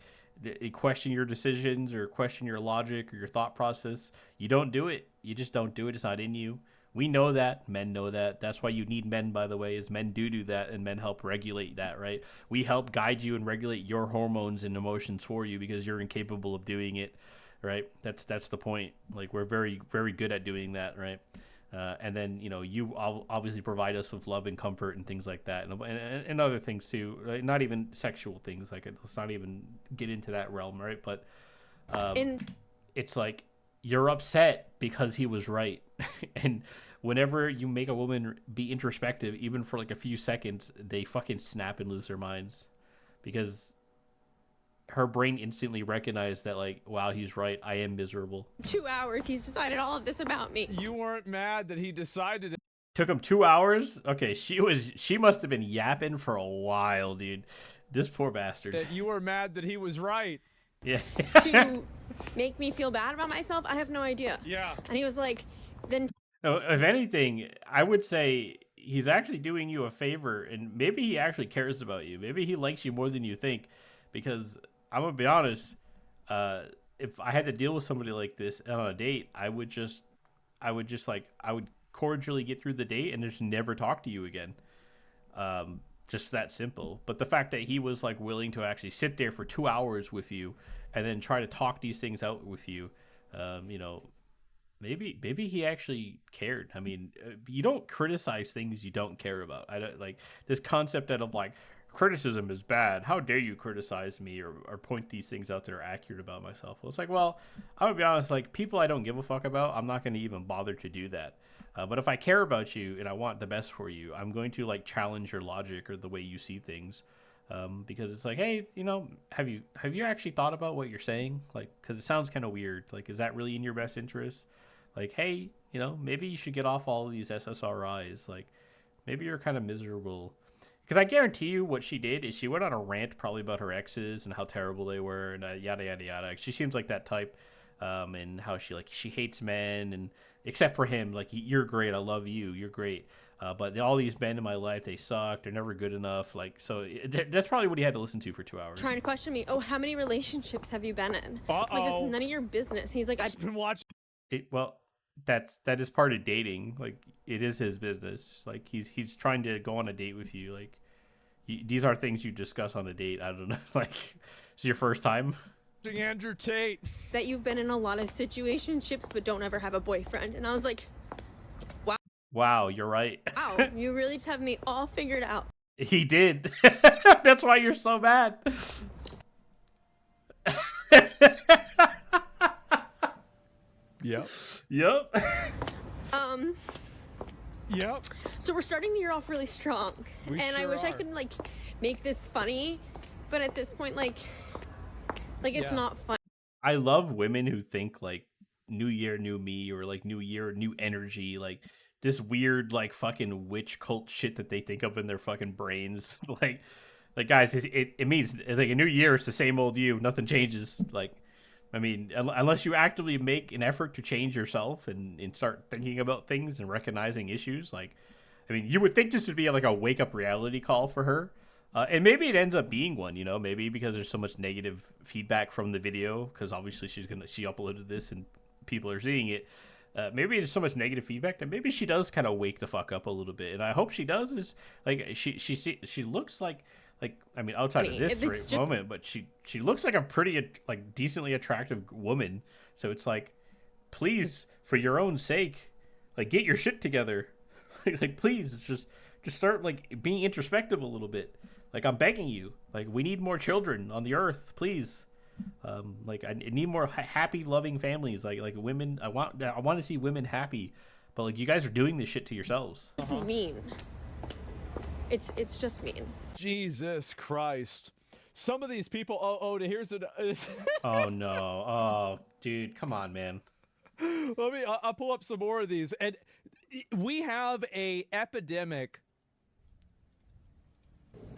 question your decisions or question your logic or your thought process. You don't do it. You just don't do it. It's not in you. We know that. Men know that. That's why you need men, by the way, is men do that, and men help regulate that, right? We help guide you and regulate your hormones and emotions for you because you're incapable of doing it, right? That's the point. Like, we're very, very good at doing that, right? And then, you know, you obviously provide us with love and comfort and things like that, and other things too, right? Not even sexual things. Like, let's not even get into that realm, right? But it's like, you're upset because he was right. And whenever you make a woman be introspective, even for like a few seconds, they fucking snap and lose their minds because her brain instantly recognized that, like, wow, he's right. I am miserable. 2 hours. He's decided all of this about me. You weren't mad that he decided it. Took him 2 hours. Okay. She must have been yapping for a while, dude. This poor bastard. That you were mad that he was right. Yeah. To make me feel bad about myself? I have no idea. Yeah. And he was like, then. No, if anything, I would say he's actually doing you a favor, and maybe he actually cares about you. Maybe he likes you more than you think, because I'm gonna be honest. If I had to deal with somebody like this on a date, I would cordially get through the date and just never talk to you again. Just that simple. But the fact that he was like willing to actually sit there for 2 hours with you and then try to talk these things out with you, you know, maybe he actually cared. I mean, you don't criticize things you don't care about. I don't like this concept of like, criticism is bad. How dare you criticize me or point these things out that are accurate about myself? Well, it's like, well, I'm gonna be honest, like, people I don't give a fuck about, I'm not gonna even bother to do that. But if I care about you and I want the best for you, I'm going to like challenge your logic or the way you see things, because it's like, hey, you know, have you actually thought about what you're saying? Like, because it sounds kind of weird. Like, is that really in your best interest? Like, hey, you know, maybe you should get off all of these SSRIs. Like, maybe you're kind of miserable. Because I guarantee you what she did is she went on a rant probably about her exes and how terrible they were and yada, yada, yada. She seems like that type, and how she hates men, and except for him, like, you're great. I love you. You're great. But all these men in my life, they suck. They're never good enough. Like, so that's probably what he had to listen to for 2 hours. Trying to question me. Oh, how many relationships have you been in? Like, it's none of your business. He's like, I've been watching. Well, that is part of dating. Like, it is his business. Like, he's trying to go on a date with you. Like, these are things you discuss on a date. I don't know. Like, it's your first time. Andrew Tate. That you've been in a lot of situationships but don't ever have a boyfriend. And I was like, wow. Wow, you're right. Wow, you really just have me all figured out. He did. That's why you're so mad. Yep. Yep. Yep. So we're starting the year off really strong. I wish I could like make this funny, but at this point, like it's not fun. I love women who think like new year, new me, or like new year, new energy, like this weird like fucking witch cult shit that they think of in their fucking brains. like guys, it means like a new year, it's the same old you, nothing changes. Like, I mean, unless you actively make an effort to change yourself and start thinking about things and recognizing issues, like, I mean, you would think this would be like a wake up reality call for her. And maybe it ends up being one, you know, maybe because there's so much negative feedback from the video, because obviously she uploaded this and people are seeing it. Maybe there's so much negative feedback that maybe she does kind of wake the fuck up a little bit. And I hope she does. Is like, she looks like, I mean, outside of this moment, but she looks like a pretty, like, decently attractive woman. So it's like, please, for your own sake, like, get your shit together. Like, please, just start like being introspective a little bit. Like, I'm begging you. Like, we need more children on the earth, please. Like, I need more happy, loving families. Like women. I want to see women happy. But like, you guys are doing this shit to yourselves. It's mean. It's just mean. Jesus Christ. Some of these people. Here's an. Oh no. Oh, dude, come on, man. I'll pull up some more of these, and we have a epidemic.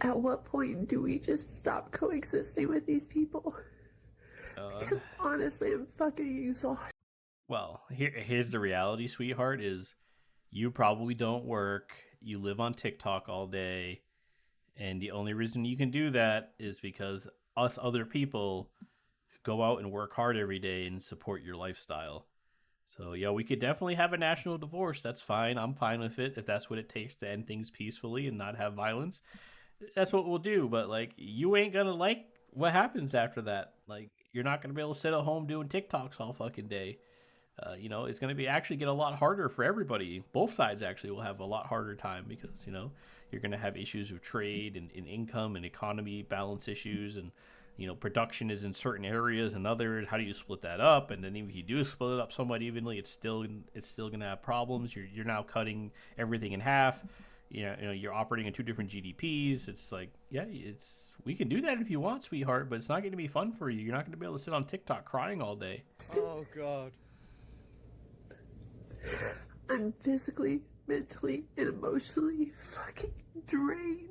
At what point do we just stop coexisting with these people? Because honestly, I'm fucking exhausted. Well, here's the reality, sweetheart, is you probably don't work. You live on TikTok all day. And the only reason you can do that is because us other people go out and work hard every day and support your lifestyle. So, yeah, we could definitely have a national divorce. That's fine. I'm fine with it. If that's what it takes to end things peacefully and not have violence, that's what we'll do. But, like, you ain't going to like what happens after that. Like, you're not going to be able to sit at home doing TikToks all fucking day. You know, it's going to be actually get a lot harder for everybody. Both sides actually will have a lot harder time because, you know, you're going to have issues with trade and income and economy balance issues. And, you know, production is in certain areas and others. How do you split that up? And then even if you do split it up somewhat evenly, it's still going to have problems. You're now cutting everything in half. You know, you're operating in two different GDPs. It's like, yeah, we can do that if you want, sweetheart, but it's not going to be fun for you. You're not going to be able to sit on TikTok crying all day. Oh, God. I'm physically, mentally, and emotionally fucking drained.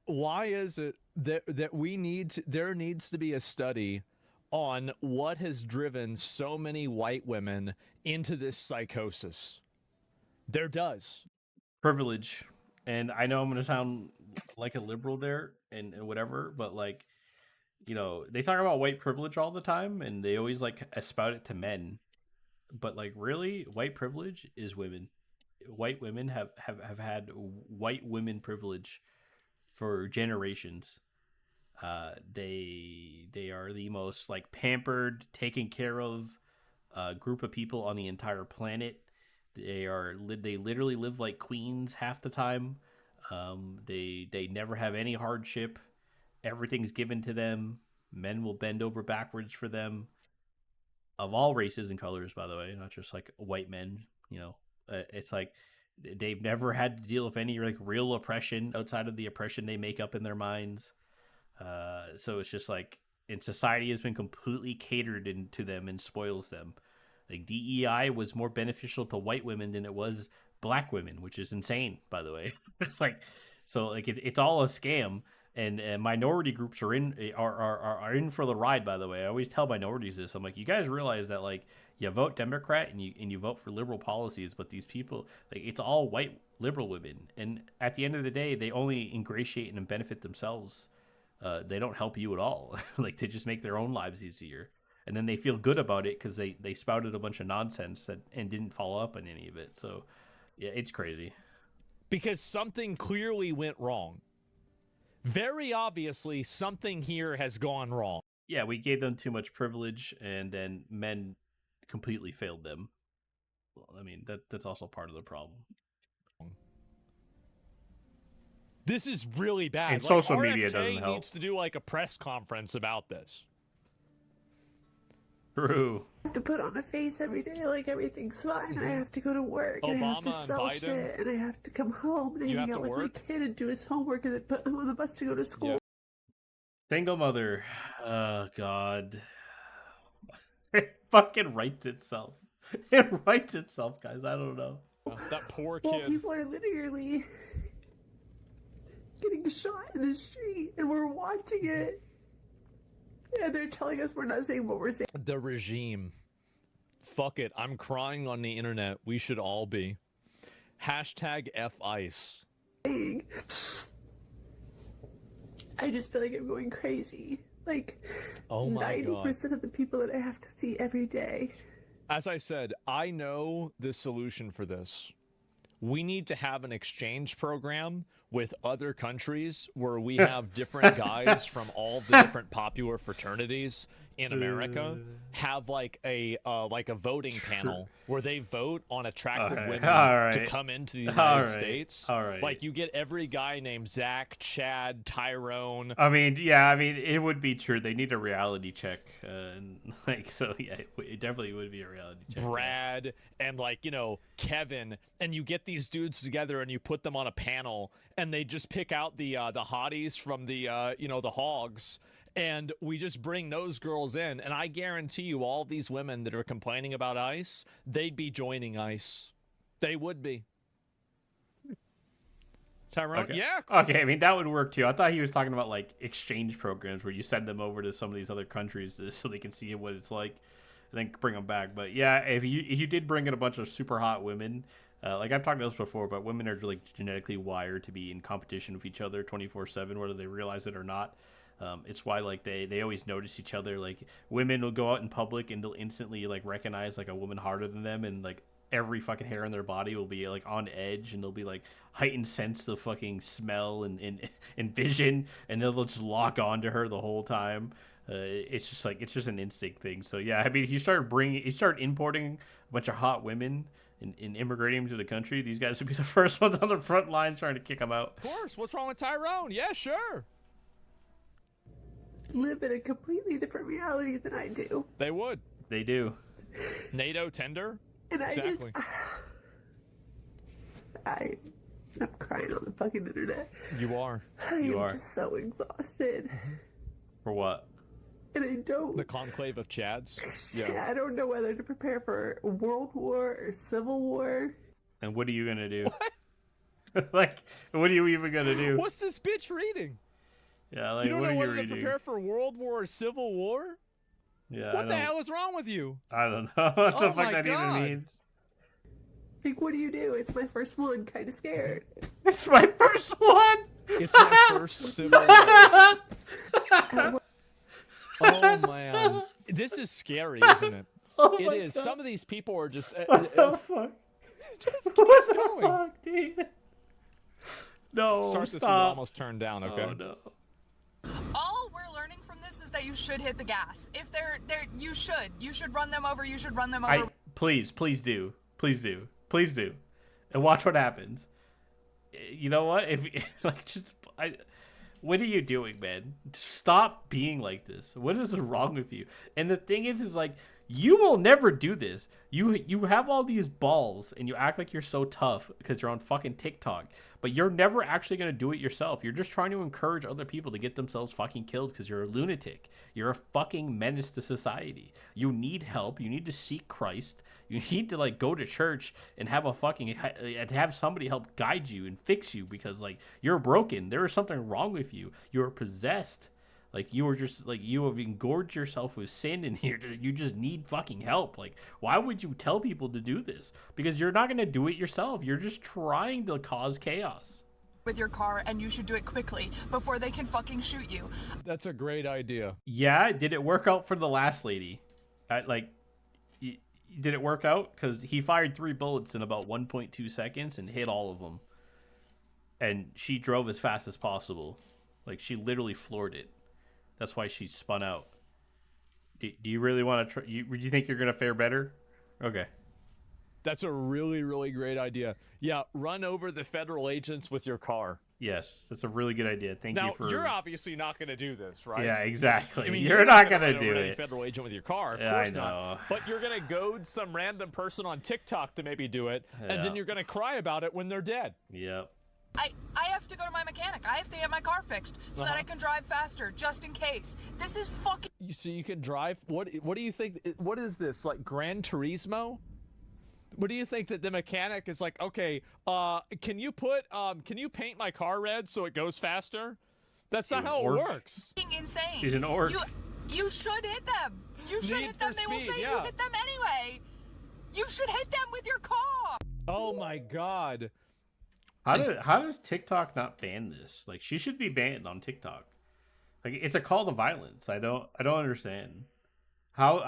Why is it that there needs to be a study on what has driven so many white women into this psychosis? There does. Privilege. And I know I'm going to sound like a liberal there and whatever, but like, you know, they talk about white privilege all the time and they always like espout it to men. But like, really, white privilege is women. White women have had white women privilege for generations. They are the most like pampered, taken care of group of people on the entire planet. They literally live like queens half the time. They never have any hardship. Everything's given to them. Men will bend over backwards for them, of all races and colors, by the way, not just like white men. You know, it's like they've never had to deal with any like real oppression outside of the oppression they make up in their minds. So it's just like, and society has been completely catered into them and spoils them. Like DEI was more beneficial to white women than it was black women, which is insane, by the way. It's like, so like it's all a scam. And minority groups are in for the ride, by the way. I always tell minorities this. I'm like, you guys realize that like you vote Democrat and you vote for liberal policies, but these people, like, it's all white liberal women, and at the end of the day, they only ingratiate and benefit themselves. They don't help you at all. Like, they just make their own lives easier, and then they feel good about it because they spouted a bunch of nonsense and didn't follow up on any of it. So yeah, it's crazy. Because something clearly went wrong. Very obviously, something here has gone wrong. Yeah, we gave them too much privilege, and then men completely failed them. Well, I mean, that's also part of the problem. This is really bad. And social media RFK doesn't help. Needs to do like a press conference about this. True. I have to put on a face every day like everything's fine. I have to go to work and I have to sell shit and I have to come home and hang out with my kid and do his homework and then put him on the bus to go to school. Yeah. Single mother. Oh, God. It fucking writes itself. It writes itself, guys. I don't know. That poor kid. Well, people are literally getting shot in the street and we're watching it. And they're telling us we're not saying what we're saying. The regime. Fuck it. I'm crying on the internet. We should all be. Hashtag FICE. I just feel like I'm going crazy. Like, oh my 90% God. of the people that I have to see every day. As I said, I know the solution for this. We need to have an exchange program with other countries where we have different guys from all the different popular fraternities in America have like a voting panel where they vote on attractive women to come into the United States. All right. Like, you get every guy named Zach, Chad, Tyrone. I mean, yeah, it would be true. They need a reality check. So yeah, it definitely would be a reality check. Brad and Kevin, and you get these dudes together and you put them on a panel and they just pick out the hotties from the the hogs. And we just bring those girls in, and I guarantee you all these women that are complaining about ICE, they'd be joining ICE. They would be. Tyrone? Okay. Yeah. Okay, I mean, that would work too. I thought he was talking about like exchange programs where you send them over to some of these other countries so they can see what it's like and then bring them back. But yeah, if you did bring in a bunch of super hot women, Like I've talked about this before, but women are like genetically wired to be in competition with each other 24/7, whether they realize it or not. It's why like they always notice each other. Like women will go out in public and they'll instantly like recognize like a woman harder than them, and like every fucking hair in their body will be like on edge, and they'll be like heightened sense of fucking smell and vision, and they'll just lock onto her the whole time. It's just an instinct thing. So yeah, I mean, if you start importing a bunch of hot women and immigrating them to the country, these guys would be the first ones on the front line trying to kick them out. Of course. What's wrong with Tyrone? Yeah, sure. Live in a completely different reality than I do. They would. They do. NATO tender. And exactly. I'm crying on the fucking internet. You are. You are just so exhausted. For what? And I don't. The conclave of Chads. Yeah. I don't know whether to prepare for World War or Civil War. And what are you gonna do? Like, what are you even gonna do? What's this bitch reading? Yeah, like, you don't what know are whether you to reading? prepare for World War or Civil War? Yeah. What the hell is wrong with you? I don't know what the Oh fuck my that God. even means. Like, what do you do? It's my first one. Kind of scared. It's my first one. It's my first Civil War. Oh man, this is scary, isn't it? Oh It my is. God. Some of these people are just. What the fuck? Just keep What the going. fuck, dude? No, Start this when stop. you almost turned down. Okay. Oh no. All we're learning from this is that you should hit the gas. If they're you should run them over. You should run them over. Please do, and watch what happens. You know what? If like what are you doing, man? Stop being like this. What is wrong with you? And the thing is like you will never do this. You have all these balls and you act like you're so tough because you're on fucking TikTok, but you're never actually going to do it yourself. You're just trying to encourage other people to get themselves fucking killed because you're a lunatic. You're a fucking menace to society. You need help. You need to seek Christ. You need to like go to church and have have somebody help guide you and fix you because like you're broken. There is something wrong with you. You're possessed. Like you have engorged yourself with sin in here. You just need fucking help. Like, why would you tell people to do this? Because you're not going to do it yourself. You're just trying to cause chaos. With your car, and you should do it quickly before they can fucking shoot you. That's a great idea. Yeah, did it work out for the last lady? Did it work out? Because he fired 3 bullets in about 1.2 seconds and hit all of them. And she drove as fast as possible. Like, she literally floored it. That's why she spun out. Do you really want to try? Do you think you're going to fare better? Okay. That's a really, really great idea. Yeah, run over the federal agents with your car. Yes, that's a really good idea. Thank now, you for... you're obviously not going to do this, right? Yeah, exactly. I mean, you're not going gonna to run do over any it. federal agent with your car, of Yeah, course I know. not. But you're going to goad some random person on TikTok to maybe do it, and Yeah. then you're going to cry about it when they're dead. Yep. I have to go to my mechanic. I have to get my car fixed so that I can drive faster, just in case. This is fucking... So you can drive... What do you think... What is this, like Gran Turismo? What do you think that the mechanic is like, okay, can you paint my car red so it goes faster? That's not how it works. Insane. She's an orc. You should hit them. You should Need hit them. for They will speed, say yeah. you hit them anyway. You should hit them with your car. Oh my God. How does TikTok not ban this? Like, she should be banned on TikTok. Like, it's a call to violence. I don't understand. How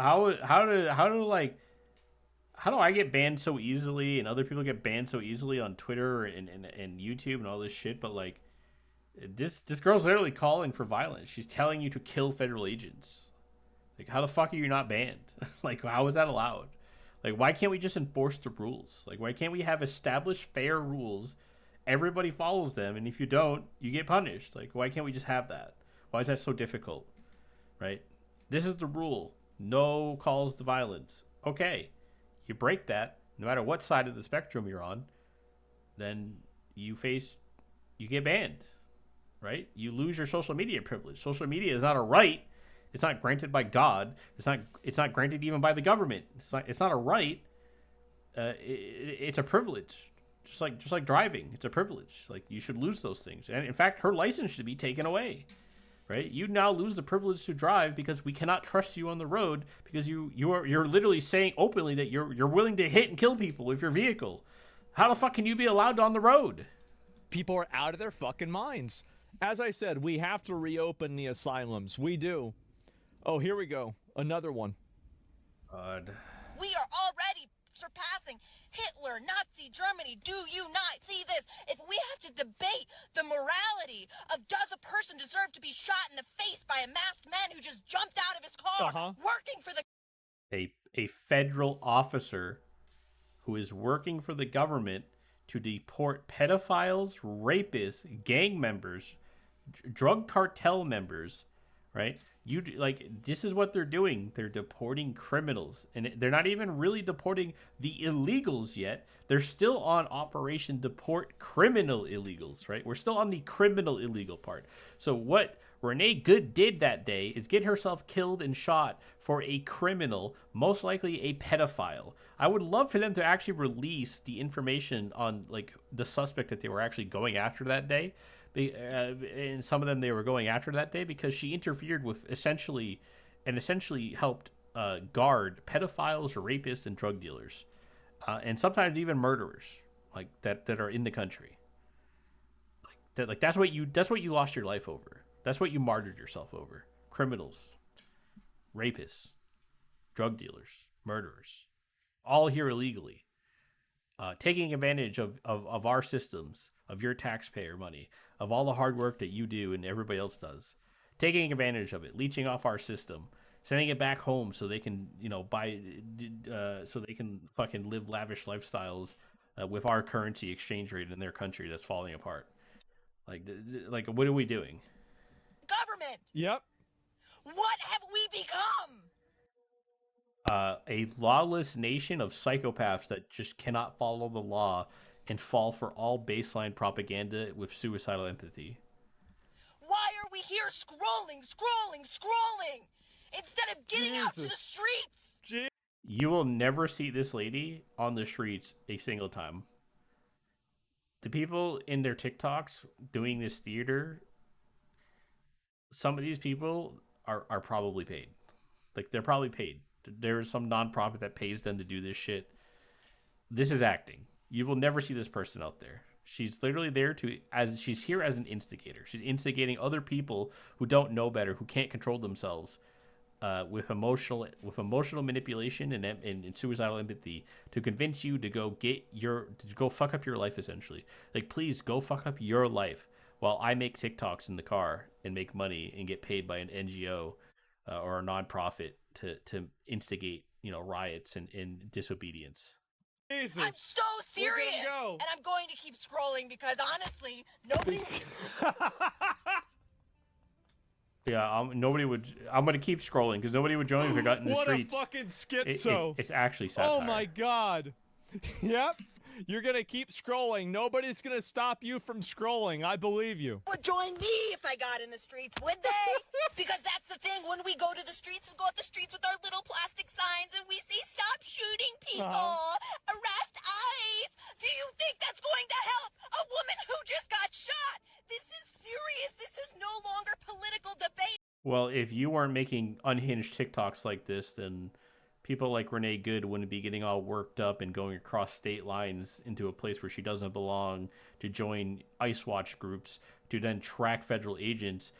do I get banned so easily and other people get banned so easily on Twitter and YouTube and all this shit? But like, this girl's literally calling for violence. She's telling you to kill federal agents. Like, how the fuck are you not banned? Like, how is that allowed? Like, why can't we just enforce the rules? Like, why can't we have established fair rules? Everybody follows them, and if you don't, you get punished. Like, why can't we just have that? Why is that so difficult? Right? This is the rule. No calls to violence. Okay. You break that, no matter what side of the spectrum you're on, then you get banned. Right? You lose your social media privilege. Social media is not a right. It's not granted by God. It's not granted even by the government. It's not a right. It's a privilege. Just like driving, it's a privilege. Like, you should lose those things. And in fact, her license should be taken away. Right? You now lose the privilege to drive because we cannot trust you on the road because you're literally saying openly that you're willing to hit and kill people with your vehicle. How the fuck can you be allowed on the road? People are out of their fucking minds. As I said, we have to reopen the asylums. We do. Oh, here we go. Another one. We are already surpassing Hitler, Nazi Germany. Do you not see this? If we have to debate the morality of does a person deserve to be shot in the face by a masked man who just jumped out of his car working for the... A federal officer who is working for the government to deport pedophiles, rapists, gang members, drug cartel members, right? This is what they're doing. They're deporting criminals, and they're not even really deporting the illegals yet. They're still on Operation Deport Criminal Illegals, right? We're still on the criminal illegal part. So what Renee Good did that day is get herself killed and shot for a criminal, most likely a pedophile. I would love for them to actually release the information on like the suspect that they were actually going after that day. And some of them they were going after that day because she interfered with essentially helped guard pedophiles or rapists and drug dealers, and sometimes even murderers like that are in the country. That's what you lost your life over. That's what you martyred yourself over. Criminals, rapists, drug dealers, murderers, all here illegally, taking advantage of our systems, of your taxpayer money, of all the hard work that you do and everybody else does, taking advantage of it, leeching off our system, sending it back home so they can, so they can fucking live lavish lifestyles with our currency exchange rate in their country that's falling apart. Like what are we doing? Government. Yep. What have we become? A lawless nation of psychopaths that just cannot follow the law and fall for all baseline propaganda with suicidal empathy. Why are we here scrolling instead of getting out to the streets? You will never see this lady on the streets a single time. The people in their TikToks doing this theater, some of these people are probably paid. Like, they're probably paid. There's some nonprofit that pays them to do this shit. This is acting. You will never see this person out there. She's literally there she's here as an instigator. She's instigating other people who don't know better, who can't control themselves, with emotional manipulation and suicidal empathy to convince you to go fuck up your life, essentially. Like, please go fuck up your life while I make TikToks in the car and make money and get paid by an NGO or a nonprofit to instigate, riots and disobedience. Jesus. I'm so serious, and I'm going to keep scrolling because honestly, nobody. Yeah, nobody would. I'm gonna keep scrolling because nobody would join if I got in the streets. What a fucking schizo! It's actually satire. Oh my god. Yep. You're gonna keep scrolling. Nobody's gonna stop you from scrolling. I believe you. Would join me if I got in the streets, would they? Because that's the thing. When we go to the streets, we go up the streets with our little plastic signs and we say, "Stop shooting people, arrest ICE." Do you think that's going to help a woman who just got shot? This is serious. This is no longer political debate. Well, if you weren't making unhinged TikToks like this, then people like Renee Good wouldn't be getting all worked up and going across state lines into a place where she doesn't belong to join ICE watch groups to then track federal agents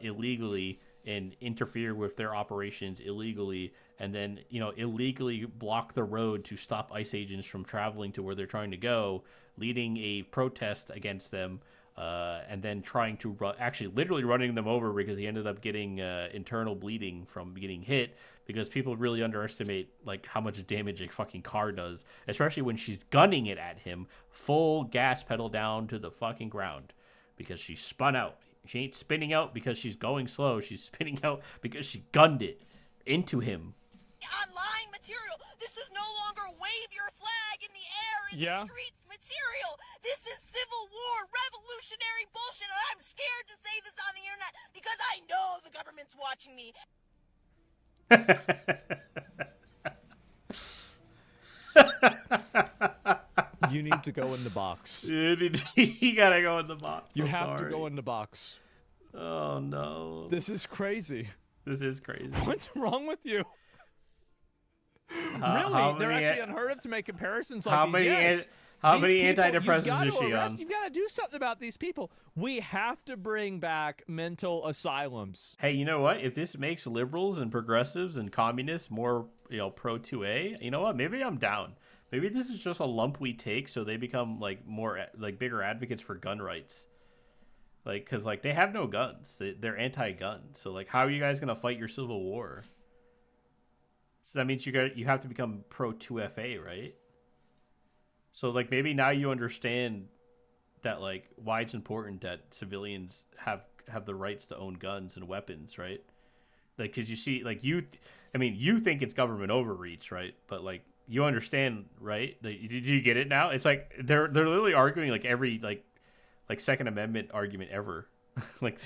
illegally and interfere with their operations illegally, and then illegally block the road to stop ICE agents from traveling to where they're trying to go, leading a protest against them, and then trying to actually literally running them over because he ended up getting internal bleeding from getting hit, because people really underestimate like how much damage a fucking car does, especially when she's gunning it at him full gas pedal down to the fucking ground, because she spun out. She ain't spinning out because she's going slow. She's spinning out because she gunned it into him. Online material. This is no longer wave your flag in the air in the streets material. This is Civil War, revolutionary bullshit, and I'm scared to say this on the internet because I know the government's watching me. You need to go in the box. You gotta go in the box. You have to go in the box. Oh no. This is crazy. This is crazy. What's wrong with you? Really? They're actually unheard of to make comparisons like these. How These many people, antidepressants is she on? You've got to do something about these people. We have to bring back mental asylums. Hey, you know what? If this makes liberals and progressives and communists more, pro 2A, you know what? Maybe I'm down. Maybe this is just a lump we take so they become like more like bigger advocates for gun rights. Like, cause like they have no guns. They're anti-gun. So like, how are you guys gonna fight your civil war? So that means you have to become pro 2FA, right? So like maybe now you understand that like why it's important that civilians have the rights to own guns and weapons, right? Like, cause you see, like you think it's government overreach, right? But like you understand, right? Do you get it now? It's like they're literally arguing like every like Second Amendment argument ever. like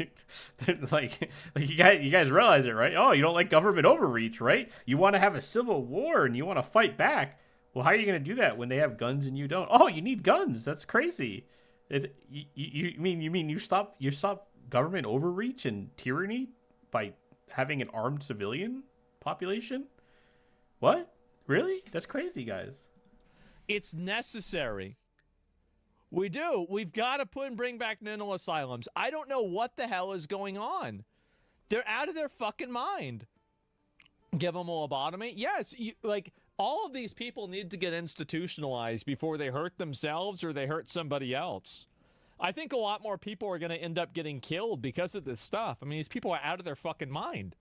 you guys realize it, right? Oh, you don't like government overreach, right? You want to have a civil war and you want to fight back. Well, how are you going to do that when they have guns and you don't? Oh, you need guns. That's crazy. You mean you stop government overreach and tyranny by having an armed civilian population? What? Really? That's crazy, guys. It's necessary. We do. We've got to bring back mental asylums. I don't know what the hell is going on. They're out of their fucking mind. Give them a lobotomy? Yes. All of these people need to get institutionalized before they hurt themselves or they hurt somebody else. I think a lot more people are going to end up getting killed because of this stuff. I mean, these people are out of their fucking mind.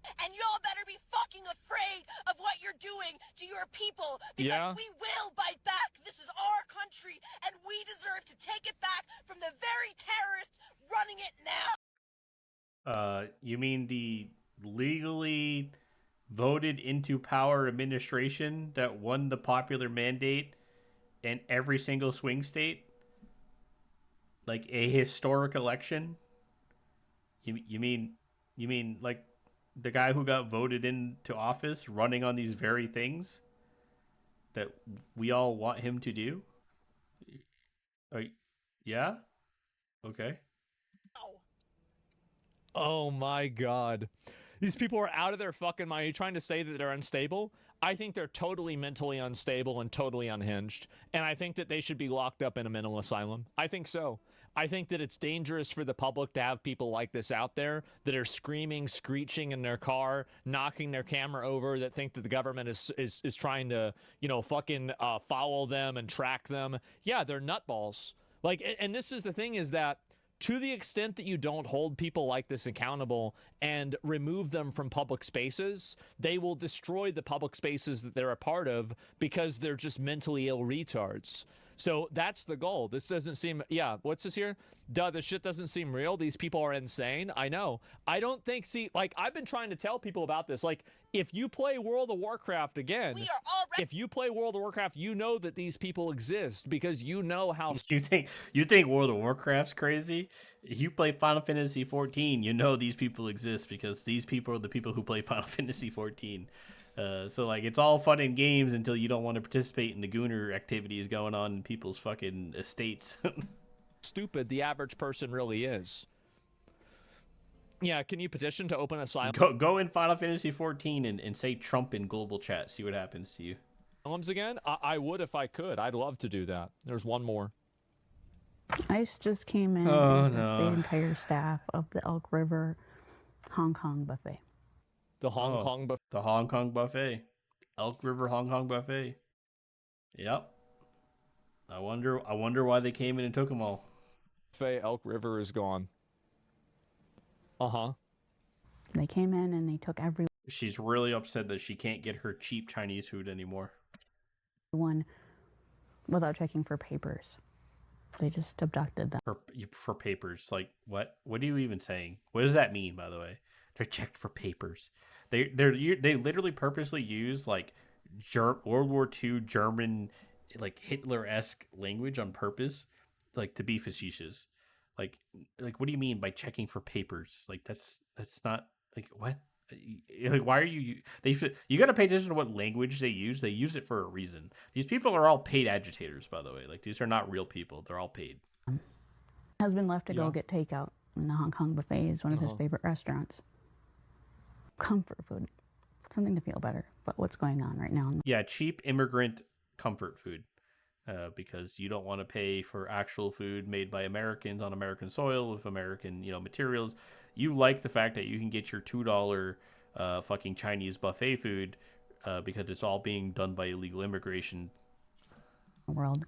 And y'all better be fucking afraid of what you're doing to your people, because we will bite back. This is our country, and we deserve to take it back from the very terrorists running it now. You mean the legally voted into power administration that won the popular mandate in every single swing state? Like a historic election? You mean like the guy who got voted into office running on these very things that we all want him to do? Yeah? Okay. Oh my God. These people are out of their fucking mind. Are you trying to say that they're unstable? I think they're totally mentally unstable and totally unhinged. And I think that they should be locked up in a mental asylum. I think so. I think that it's dangerous for the public to have people like this out there that are screaming, screeching in their car, knocking their camera over, that think that the government is trying to, fucking follow them and track them. Yeah, they're nutballs. Like, and this is the thing, is that to the extent that you don't hold people like this accountable and remove them from public spaces, they will destroy the public spaces that they're a part of because they're just mentally ill retards. So that's the goal. This doesn't seem, what's this here? This shit doesn't seem real. These people are insane. I know. I don't think, I've been trying to tell people about this. Like, if you play World of Warcraft again, if you play World of Warcraft, you know that these people exist because you know how. You think World of Warcraft's crazy? If you play Final Fantasy 14, you know these people exist because these people are the people who play Final Fantasy 14. So like it's all fun and games until you don't want to participate in the gooner activities going on in people's fucking estates. Stupid the average person really is. Yeah, can you petition to open asylum? Go in Final Fantasy 14 and say Trump in global chat. See what happens to you. Asylums again? I would if I could. I'd love to do that. There's one more. ICE just came in with the entire staff of the Elk River Hong Kong buffet. The Hong Kong buffet. The Hong Kong buffet. Elk River Hong Kong buffet. Yep. I wonder why they came in and took them all. Elk River is gone. They came in and they took everyone. She's really upset that she can't get her cheap Chinese food anymore. Without checking for papers. They just abducted them. For papers. Like, what? What are you even saying? What does that mean, by the way? They're checked for papers. They literally purposely use like World War II German, like Hitler-esque language on purpose, like to be facetious. Like what do you mean by checking for papers? Like that's not like what? Like why are you got to pay attention to what language they use. They use it for a reason. These people are all paid agitators, by the way. Like these are not real people. They're all paid. Husband left to go get takeout, and the Hong Kong buffet is one of his favorite restaurants. Comfort food, something to feel better. But what's going on right now? Yeah, cheap immigrant comfort food. because you don't want to pay for actual food made by Americans on American soil with American, materials. You like the fact that you can get your $2 fucking Chinese buffet food because it's all being done by illegal immigration. World.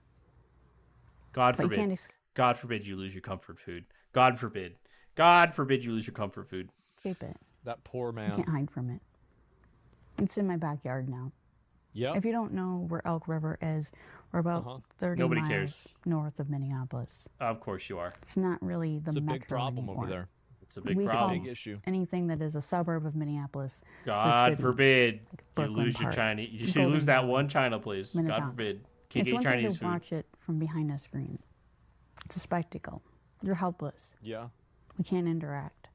God forbid. God forbid you lose your comfort food. God forbid. God forbid you lose your comfort food. Keep it. That poor man. I can't hide from it. It's in my backyard now. Yeah. If you don't know where Elk River is, we're about 30 Nobody miles cares. north of Minneapolis. Of course you are. It's not really the It's a metro big problem anymore. over there. It's a big We problem. call Big issue. Anything that is a suburb of Minneapolis. the God city. forbid you Brooklyn lose your Park, China. You Golden lose that Valley, one China place. God Minnetonka. forbid. It's Can't get one Chinese thing to food. watch it from behind a screen. It's a spectacle. You're helpless. Yeah. We can't interact.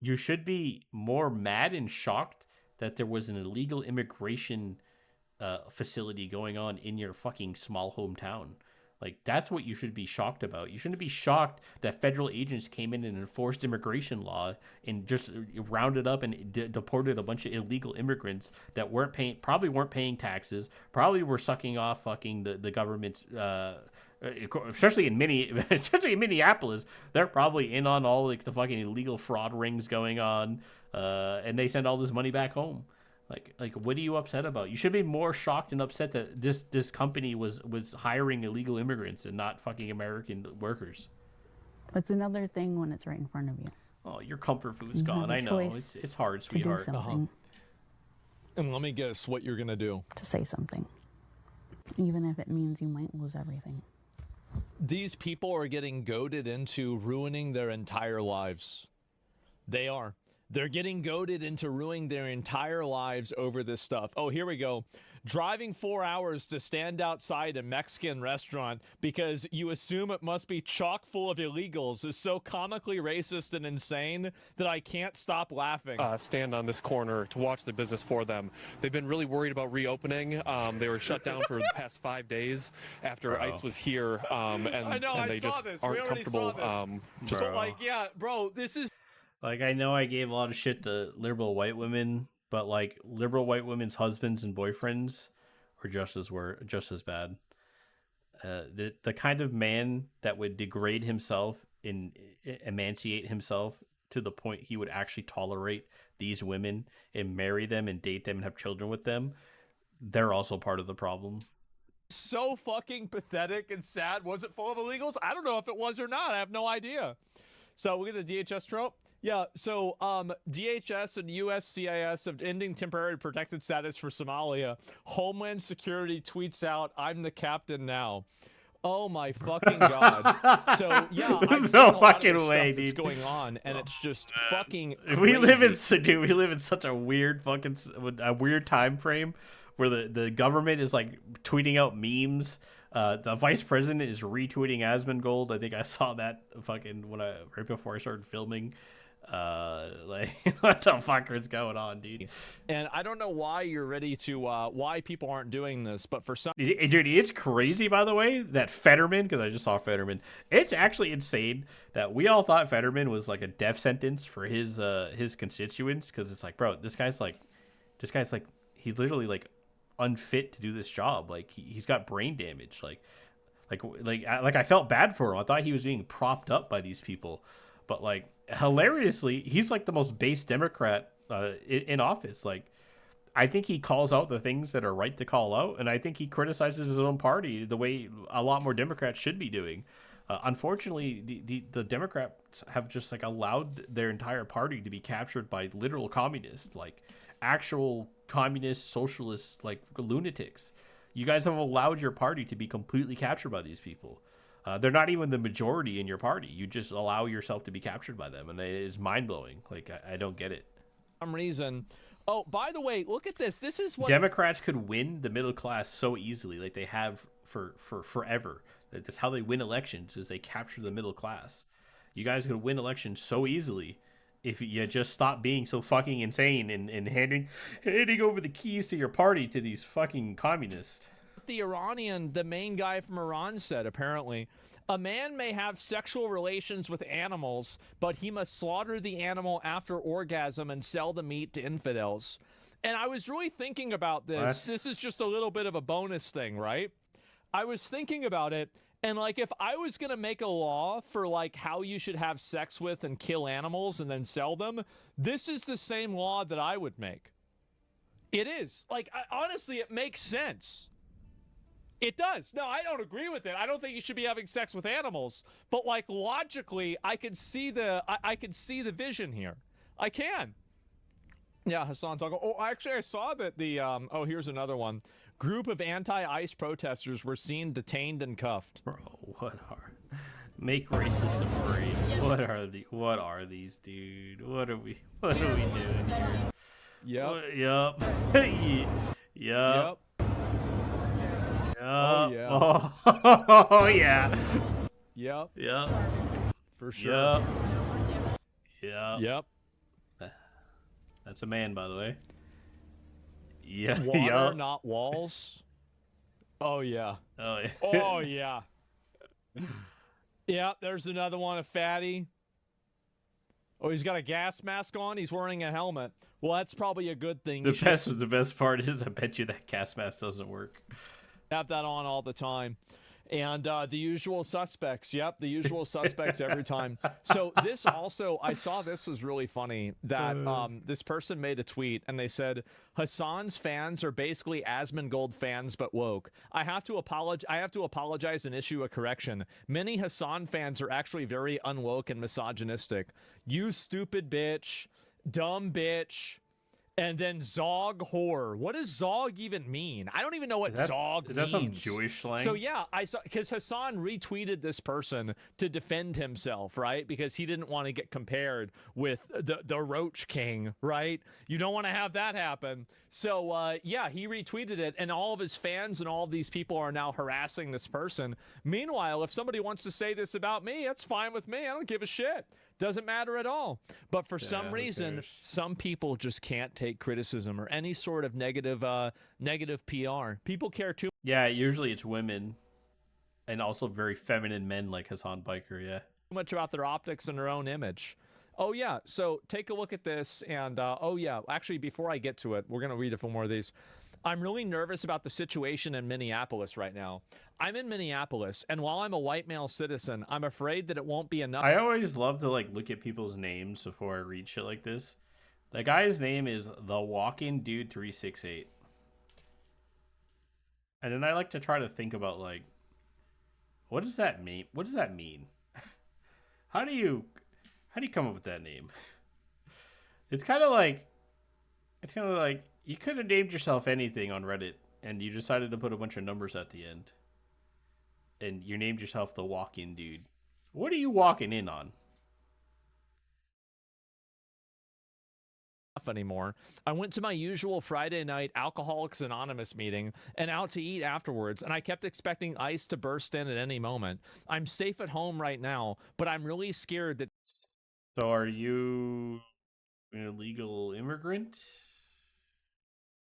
You should be more mad and shocked that there was an illegal immigration facility going on in your fucking small hometown. Like, that's what you should be shocked about. You shouldn't be shocked that federal agents came in and enforced immigration law and just rounded up and deported a bunch of illegal immigrants that probably weren't paying taxes, probably were sucking off fucking the government's, especially in Minneapolis. They're probably in on all like the fucking illegal fraud rings going on, and they send all this money back home. Like, what are you upset about? You should be more shocked and upset that this company was hiring illegal immigrants and not fucking American workers. It's another thing when it's right in front of you. Oh, your comfort food's You have gone. a I know. choice It's hard, to do sweetheart. something, And let me guess what you're going to do. to say something. Even if it means you might lose everything. These people are getting goaded into ruining their entire lives. They are. They're getting goaded into ruining their entire lives over this stuff. Oh, here we go. Driving 4 hours to stand outside a Mexican restaurant because you assume it must be chock full of illegals is so comically racist and insane that I can't stop laughing. Stand on this corner to watch the business for them. They've been really worried about reopening. They were shut down for the past 5 days after ICE was here, and I know, and I they saw just this. We aren't already comfortable. saw this. Just But like, yeah, bro, this is Like, I know I gave a lot of shit to liberal white women, but like liberal white women's husbands and boyfriends are just as bad. The kind of man that would degrade himself and emancipate himself to the point he would actually tolerate these women and marry them and date them and have children with them, they're also part of the problem. so fucking pathetic and sad. Was it full of illegals? I don't know if it was or not. I have no idea. So we get the DHS trope. Yeah, so DHS and USCIS have ending temporary protected status for Somalia. Homeland Security tweets out, "I'm the captain now." Oh my fucking god! So yeah, there's no fucking way, dude. That's going on, and it's just fucking. We live crazy. we live in such a weird weird time frame where the government is like tweeting out memes. The vice president is retweeting Asmongold. I think I saw that fucking right before I started filming. Like, what the fuck is going on, dude? And I don't know why you're ready to why people aren't doing this, but for some Dude, it's crazy, by the way, that Fetterman, because I just saw Fetterman, it's actually insane that we all thought Fetterman was like a death sentence for his constituents, because it's like, bro, this guy's like he's literally like unfit to do this job. Like he's got brain damage. Like I felt bad for him. I thought he was being propped up by these people. But like hilariously, he's like the most base Democrat in office. Like, I think he calls out the things that are right to call out, and I think he criticizes his own party the way a lot more Democrats should be doing. Unfortunately, the Democrats have just like allowed their entire party to be captured by literal communists, like actual communist, socialist, like lunatics. You guys have allowed your party to be completely captured by these people. They're not even the majority in your party. You just allow yourself to be captured by them, and it is mind-blowing. Like, I don't get it. For some reason. Oh, by the way, look at this. This is what Democrats could win the middle class so easily, like they have for forever. That's how they win elections, is they capture the middle class. You guys could win elections so easily if you just stop being so fucking insane and handing over the keys to your party to these fucking communists. the main guy from Iran said, apparently. A man may have sexual relations with animals, but he must slaughter the animal after orgasm and sell the meat to infidels. And I was really thinking about this. What? This is just a little bit of a bonus thing, right? I was thinking about it, and like if I was going to make a law for like how you should have sex with and kill animals and then sell them, this is the same law that I would make. It is. Like, honestly, it makes sense. It does. No, I don't agree with it. I don't think you should be having sex with animals. But like logically, I could see the vision here. I can. Yeah, Hassan talking. Oh, actually, I saw that the oh, here's another one. Group of anti-ICE protesters were seen detained and cuffed. Bro, what are make racists afraid? What are these, dude? What are we doing here? Yep. Yep. Oh yeah. Oh yeah. Yep. Yep. For sure. Yep. That's a man, by the way. Yeah. Water, not walls. Oh yeah. Oh yeah. Oh yeah. Yeah. There's another one, a fatty. Oh, he's got a gas mask on. He's wearing a helmet. Well, that's probably a good thing. The best part is, I bet you that gas mask doesn't work. Have that on all the time. And the usual suspects. Yep, the usual suspects every time. So this also, I saw this was really funny that this person made a tweet and they said, Hassan's fans are basically Asmongold fans but woke. I have to apologize and issue a correction. Many Hassan fans are actually very unwoke and misogynistic. You stupid bitch, dumb bitch. And then Zog whore. What does Zog even mean? I don't even know what Zog means. Is that some Jewish slang? So yeah, I saw, because Hassan retweeted this person to defend himself, right? Because he didn't want to get compared with the Roach King, right? You don't want to have that happen. So yeah, he retweeted it, and all of his fans and all of these people are now harassing this person. Meanwhile, if somebody wants to say this about me, that's fine with me. I don't give a shit. Doesn't matter at all. But for some reason, some people just can't take criticism or any sort of negative PR. People care too. Yeah, usually it's women, and also very feminine men like Hassan Piker. Yeah, much about their optics and their own image. Oh yeah, so take a look at this, and oh yeah, actually before I get to it, we're gonna read a few more of these. I'm really nervous about the situation in Minneapolis right now. I'm in Minneapolis, and while I'm a white male citizen, I'm afraid that it won't be enough. I always love to like look at people's names before I read shit like this. The guy's name is The Walking Dude 368. And then I like to try to think about like, what does that mean? What does that mean? How do you come up with that name? It's kind of like you could have named yourself anything on Reddit, and you decided to put a bunch of numbers at the end. And you named yourself The Walk-In Dude. What are you walking in on? Anymore. I went to my usual Friday night Alcoholics Anonymous meeting and out to eat afterwards, and I kept expecting ICE to burst in at any moment. I'm safe at home right now, but I'm really scared that... So are you an illegal immigrant?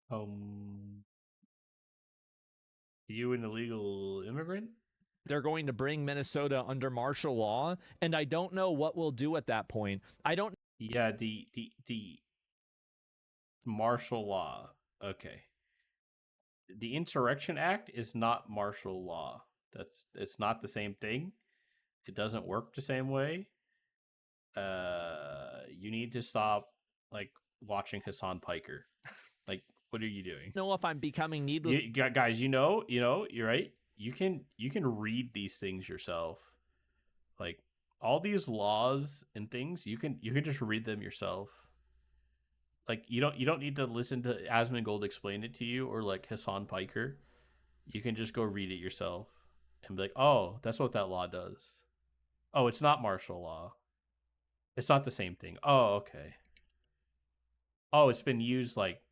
Are you an illegal immigrant? They're going to bring Minnesota under martial law, and I don't know what we'll do at that point. I don't... Yeah, the martial law. Okay. The Insurrection Act is not martial law. It's not the same thing. It doesn't work the same way. You need to stop like watching Hassan Piker. Like, what are you doing? Know if I'm becoming needless. Guys, you're right. You can read these things yourself. Like all these laws and things, you can just read them yourself. Like you don't need to listen to Asmongold explain it to you or like Hassan Piker. You can just go read it yourself and be like, oh, that's what that law does. Oh, it's not martial law. It's not the same thing. Oh, okay. Oh, it's been used like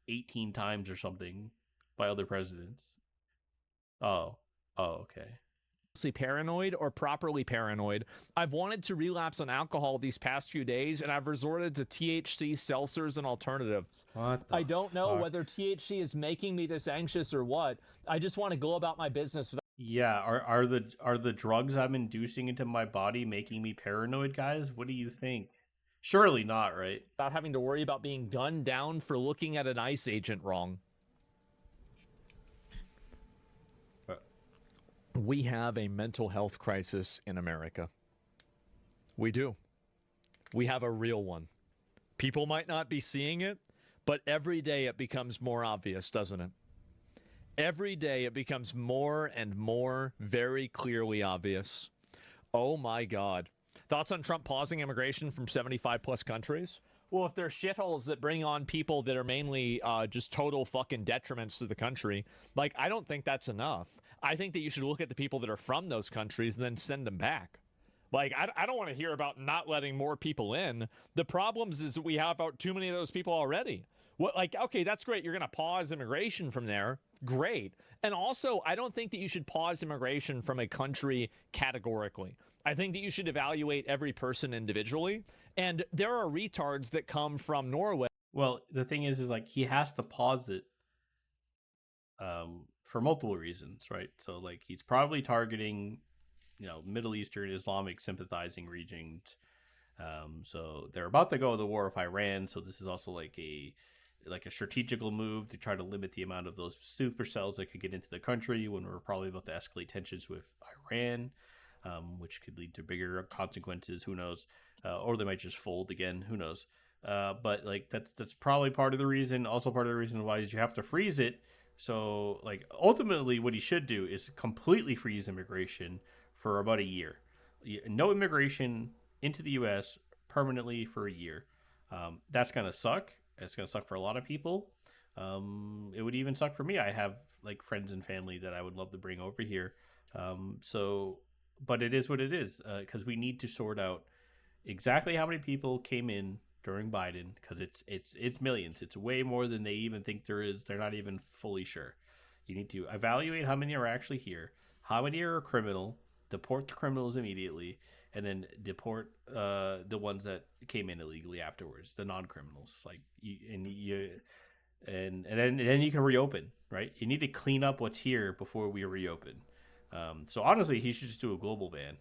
18 times or something by other presidents. Oh, okay. Paranoid or properly paranoid. I've wanted to relapse on alcohol these past few days, and I've resorted to THC seltzers and alternatives. I don't know whether THC is making me this anxious or what. I just want to go about my business without... Yeah, are the drugs I'm inducing into my body making me paranoid, guys? What do you think? Surely not, right? Without having to worry about being gunned down for looking at an ICE agent wrong. We have a mental health crisis in America. We do. We have a real one. People might not be seeing it, but every day it becomes more obvious, doesn't it? Every day it becomes more and more very clearly obvious. Oh my God. Thoughts on Trump pausing immigration from 75 plus countries? Well, if they're shitholes that bring on people that are mainly just total fucking detriments to the country, like, I don't think that's enough. I think that you should look at the people that are from those countries and then send them back. Like, I don't want to hear about not letting more people in. The problems is that we have out too many of those people already. What, like, okay, that's great. You're going to pause immigration from there. Great. And also, I don't think that you should pause immigration from a country categorically. I think that you should evaluate every person individually. And there are retards that come from Norway. Well, the thing is like, he has to pause it for multiple reasons, right? So, like, he's probably targeting, you know, Middle Eastern Islamic sympathizing regions. So they're about to go to the war with Iran. So this is also like a strategical move to try to limit the amount of those supercells that could get into the country when we're probably about to escalate tensions with Iran, which could lead to bigger consequences. Who knows? Or they might just fold again. Who knows? But like that's probably part of the reason. Also part of the reason why is you have to freeze it. So like ultimately what he should do is completely freeze immigration for about a year. No immigration into the U.S. permanently for a year. That's going to suck. It's going to suck for a lot of people. It would even suck for me. I have like friends and family that I would love to bring over here. But it is what it is, because we need to sort out exactly how many people came in during Biden, because it's millions. It's way more than they even think there is. They're not even fully sure. You need to evaluate how many are actually here, how many are criminal, deport the criminals immediately, and then deport the ones that came in illegally afterwards, the non-criminals. Like and then you can reopen, right? You need to clean up what's here before we reopen. So honestly, he should just do a global ban,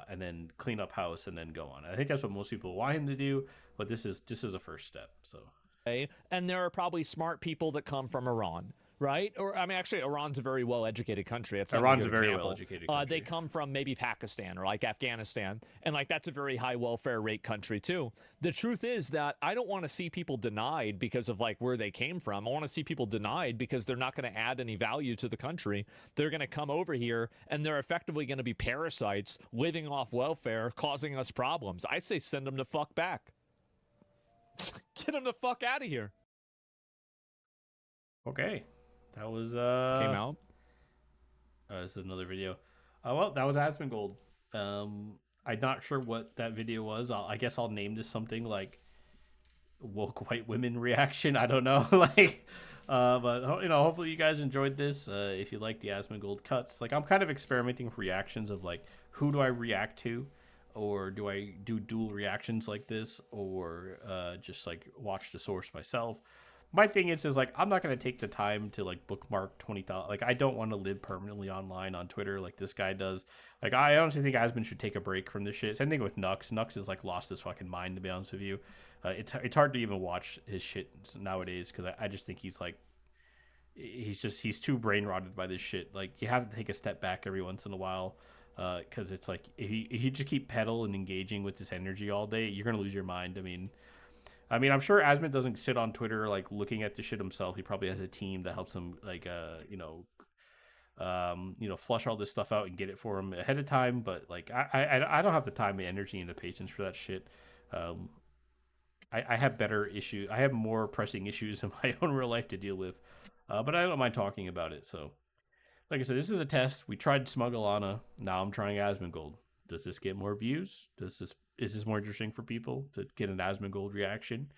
and then clean up house and then go on. I think that's what most people want him to do, but this is a first step. So, and there are probably smart people that come from Iran. Right? Or, I mean, actually, Iran's a very well-educated country. Iran's a very well-educated country. They come from maybe Pakistan or like Afghanistan. And like, that's a very high welfare rate country too. The truth is that I don't want to see people denied because of like where they came from. I want to see people denied because they're not going to add any value to the country. They're going to come over here and they're effectively going to be parasites living off welfare, causing us problems. I say send them the fuck back. Get them the fuck out of here. Okay. That was came out. This is another video. Well, that was Asmongold. I'm not sure what that video was. I guess I'll name this something like woke white women reaction. I don't know. Like, but you know, hopefully you guys enjoyed this. If you like the Asmongold cuts, like I'm kind of experimenting with reactions of like who do I react to, or do I do dual reactions like this, or just like watch the source myself. My thing is like, I'm not going to take the time to like bookmark 20,000. Like, I don't want to live permanently online on Twitter like this guy does. Like, I honestly think Asmon should take a break from this shit. Same thing with Nux. Nux has like lost his fucking mind, to be honest with you. It's hard to even watch his shit nowadays because I just think he's like, he's too brain rotted by this shit. Like, you have to take a step back every once in a while because it's like, if you just keep pedal and engaging with this energy all day, you're going to lose your mind. I mean, I'm sure Asmon doesn't sit on Twitter like looking at the shit himself. He probably has a team that helps him like flush all this stuff out and get it for him ahead of time. But like I don't have the time, the energy, and the patience for that shit. I have better issues. I have more pressing issues in my own real life to deal with. But I don't mind talking about it. So, like I said, this is a test. We tried Smugglana. Now I'm trying Asmongold. Does this get more views? Is this more interesting for people to get an Asmongold reaction,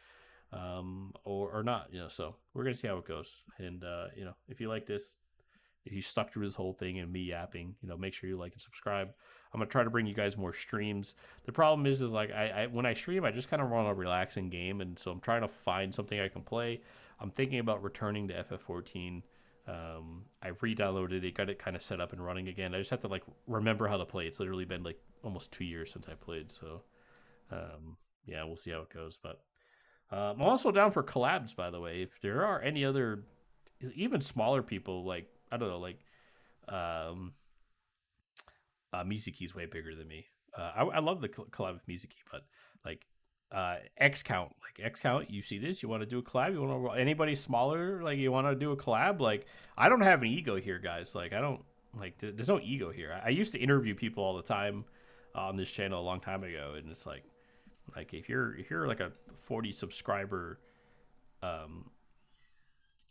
or not? You know, so we're gonna see how it goes. And you know, if you like this, if you stuck through this whole thing and me yapping, you know, make sure you like and subscribe. I'm gonna try to bring you guys more streams. The problem is like I when I stream, I just kind of want a relaxing game, and so I'm trying to find something I can play. I'm thinking about returning to FF14. I re-downloaded it, got it kind of set up and running again. I just have to like remember how to play. It's literally been like almost 2 years since I played, so yeah, we'll see how it goes. But I'm also down for collabs, by the way. If there are any other even smaller people, like I don't know, like Mizuki's way bigger than me. I love the collab with Mizuki, but like X Count, you see this? You want to do a collab? You want to anybody smaller? Like you want to do a collab? Like I don't have an ego here, guys. Like I don't like. There's no ego here. I used to interview people all the time on this channel a long time ago, and it's like if you're like a 40 subscriber,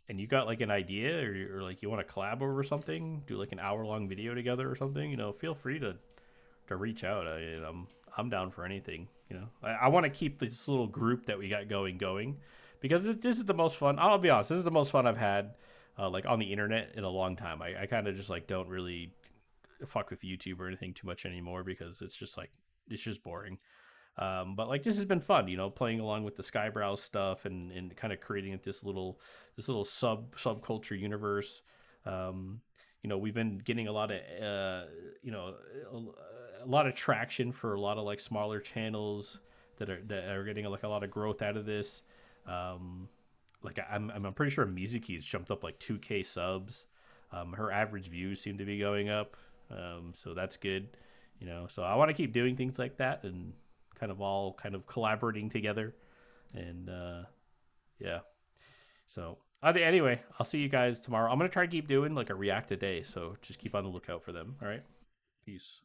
and you got like an idea or like you want to collab over something, do like an hour-long video together or something, you know, feel free to reach out. I'm down for anything, you know. I want to keep this little group that we got going because this is the most fun. I'll be honest, this is the most fun I've had like on the internet in a long time. I kind of just like don't really fuck with YouTube or anything too much anymore because it's just boring. But like this has been fun, you know, playing along with the Skybrow stuff and kind of creating this little subculture universe. You know, we've been getting a lot of a lot of traction for a lot of like smaller channels that are getting like a lot of growth out of this. Like I'm pretty sure Mizuki's jumped up like 2K subs. Her average views seem to be going up, so that's good. You know, so I want to keep doing things like that and kind of collaborating together, and yeah. So anyway, I'll see you guys tomorrow. I'm gonna try to keep doing like a react a day, so just keep on the lookout for them. All right, peace.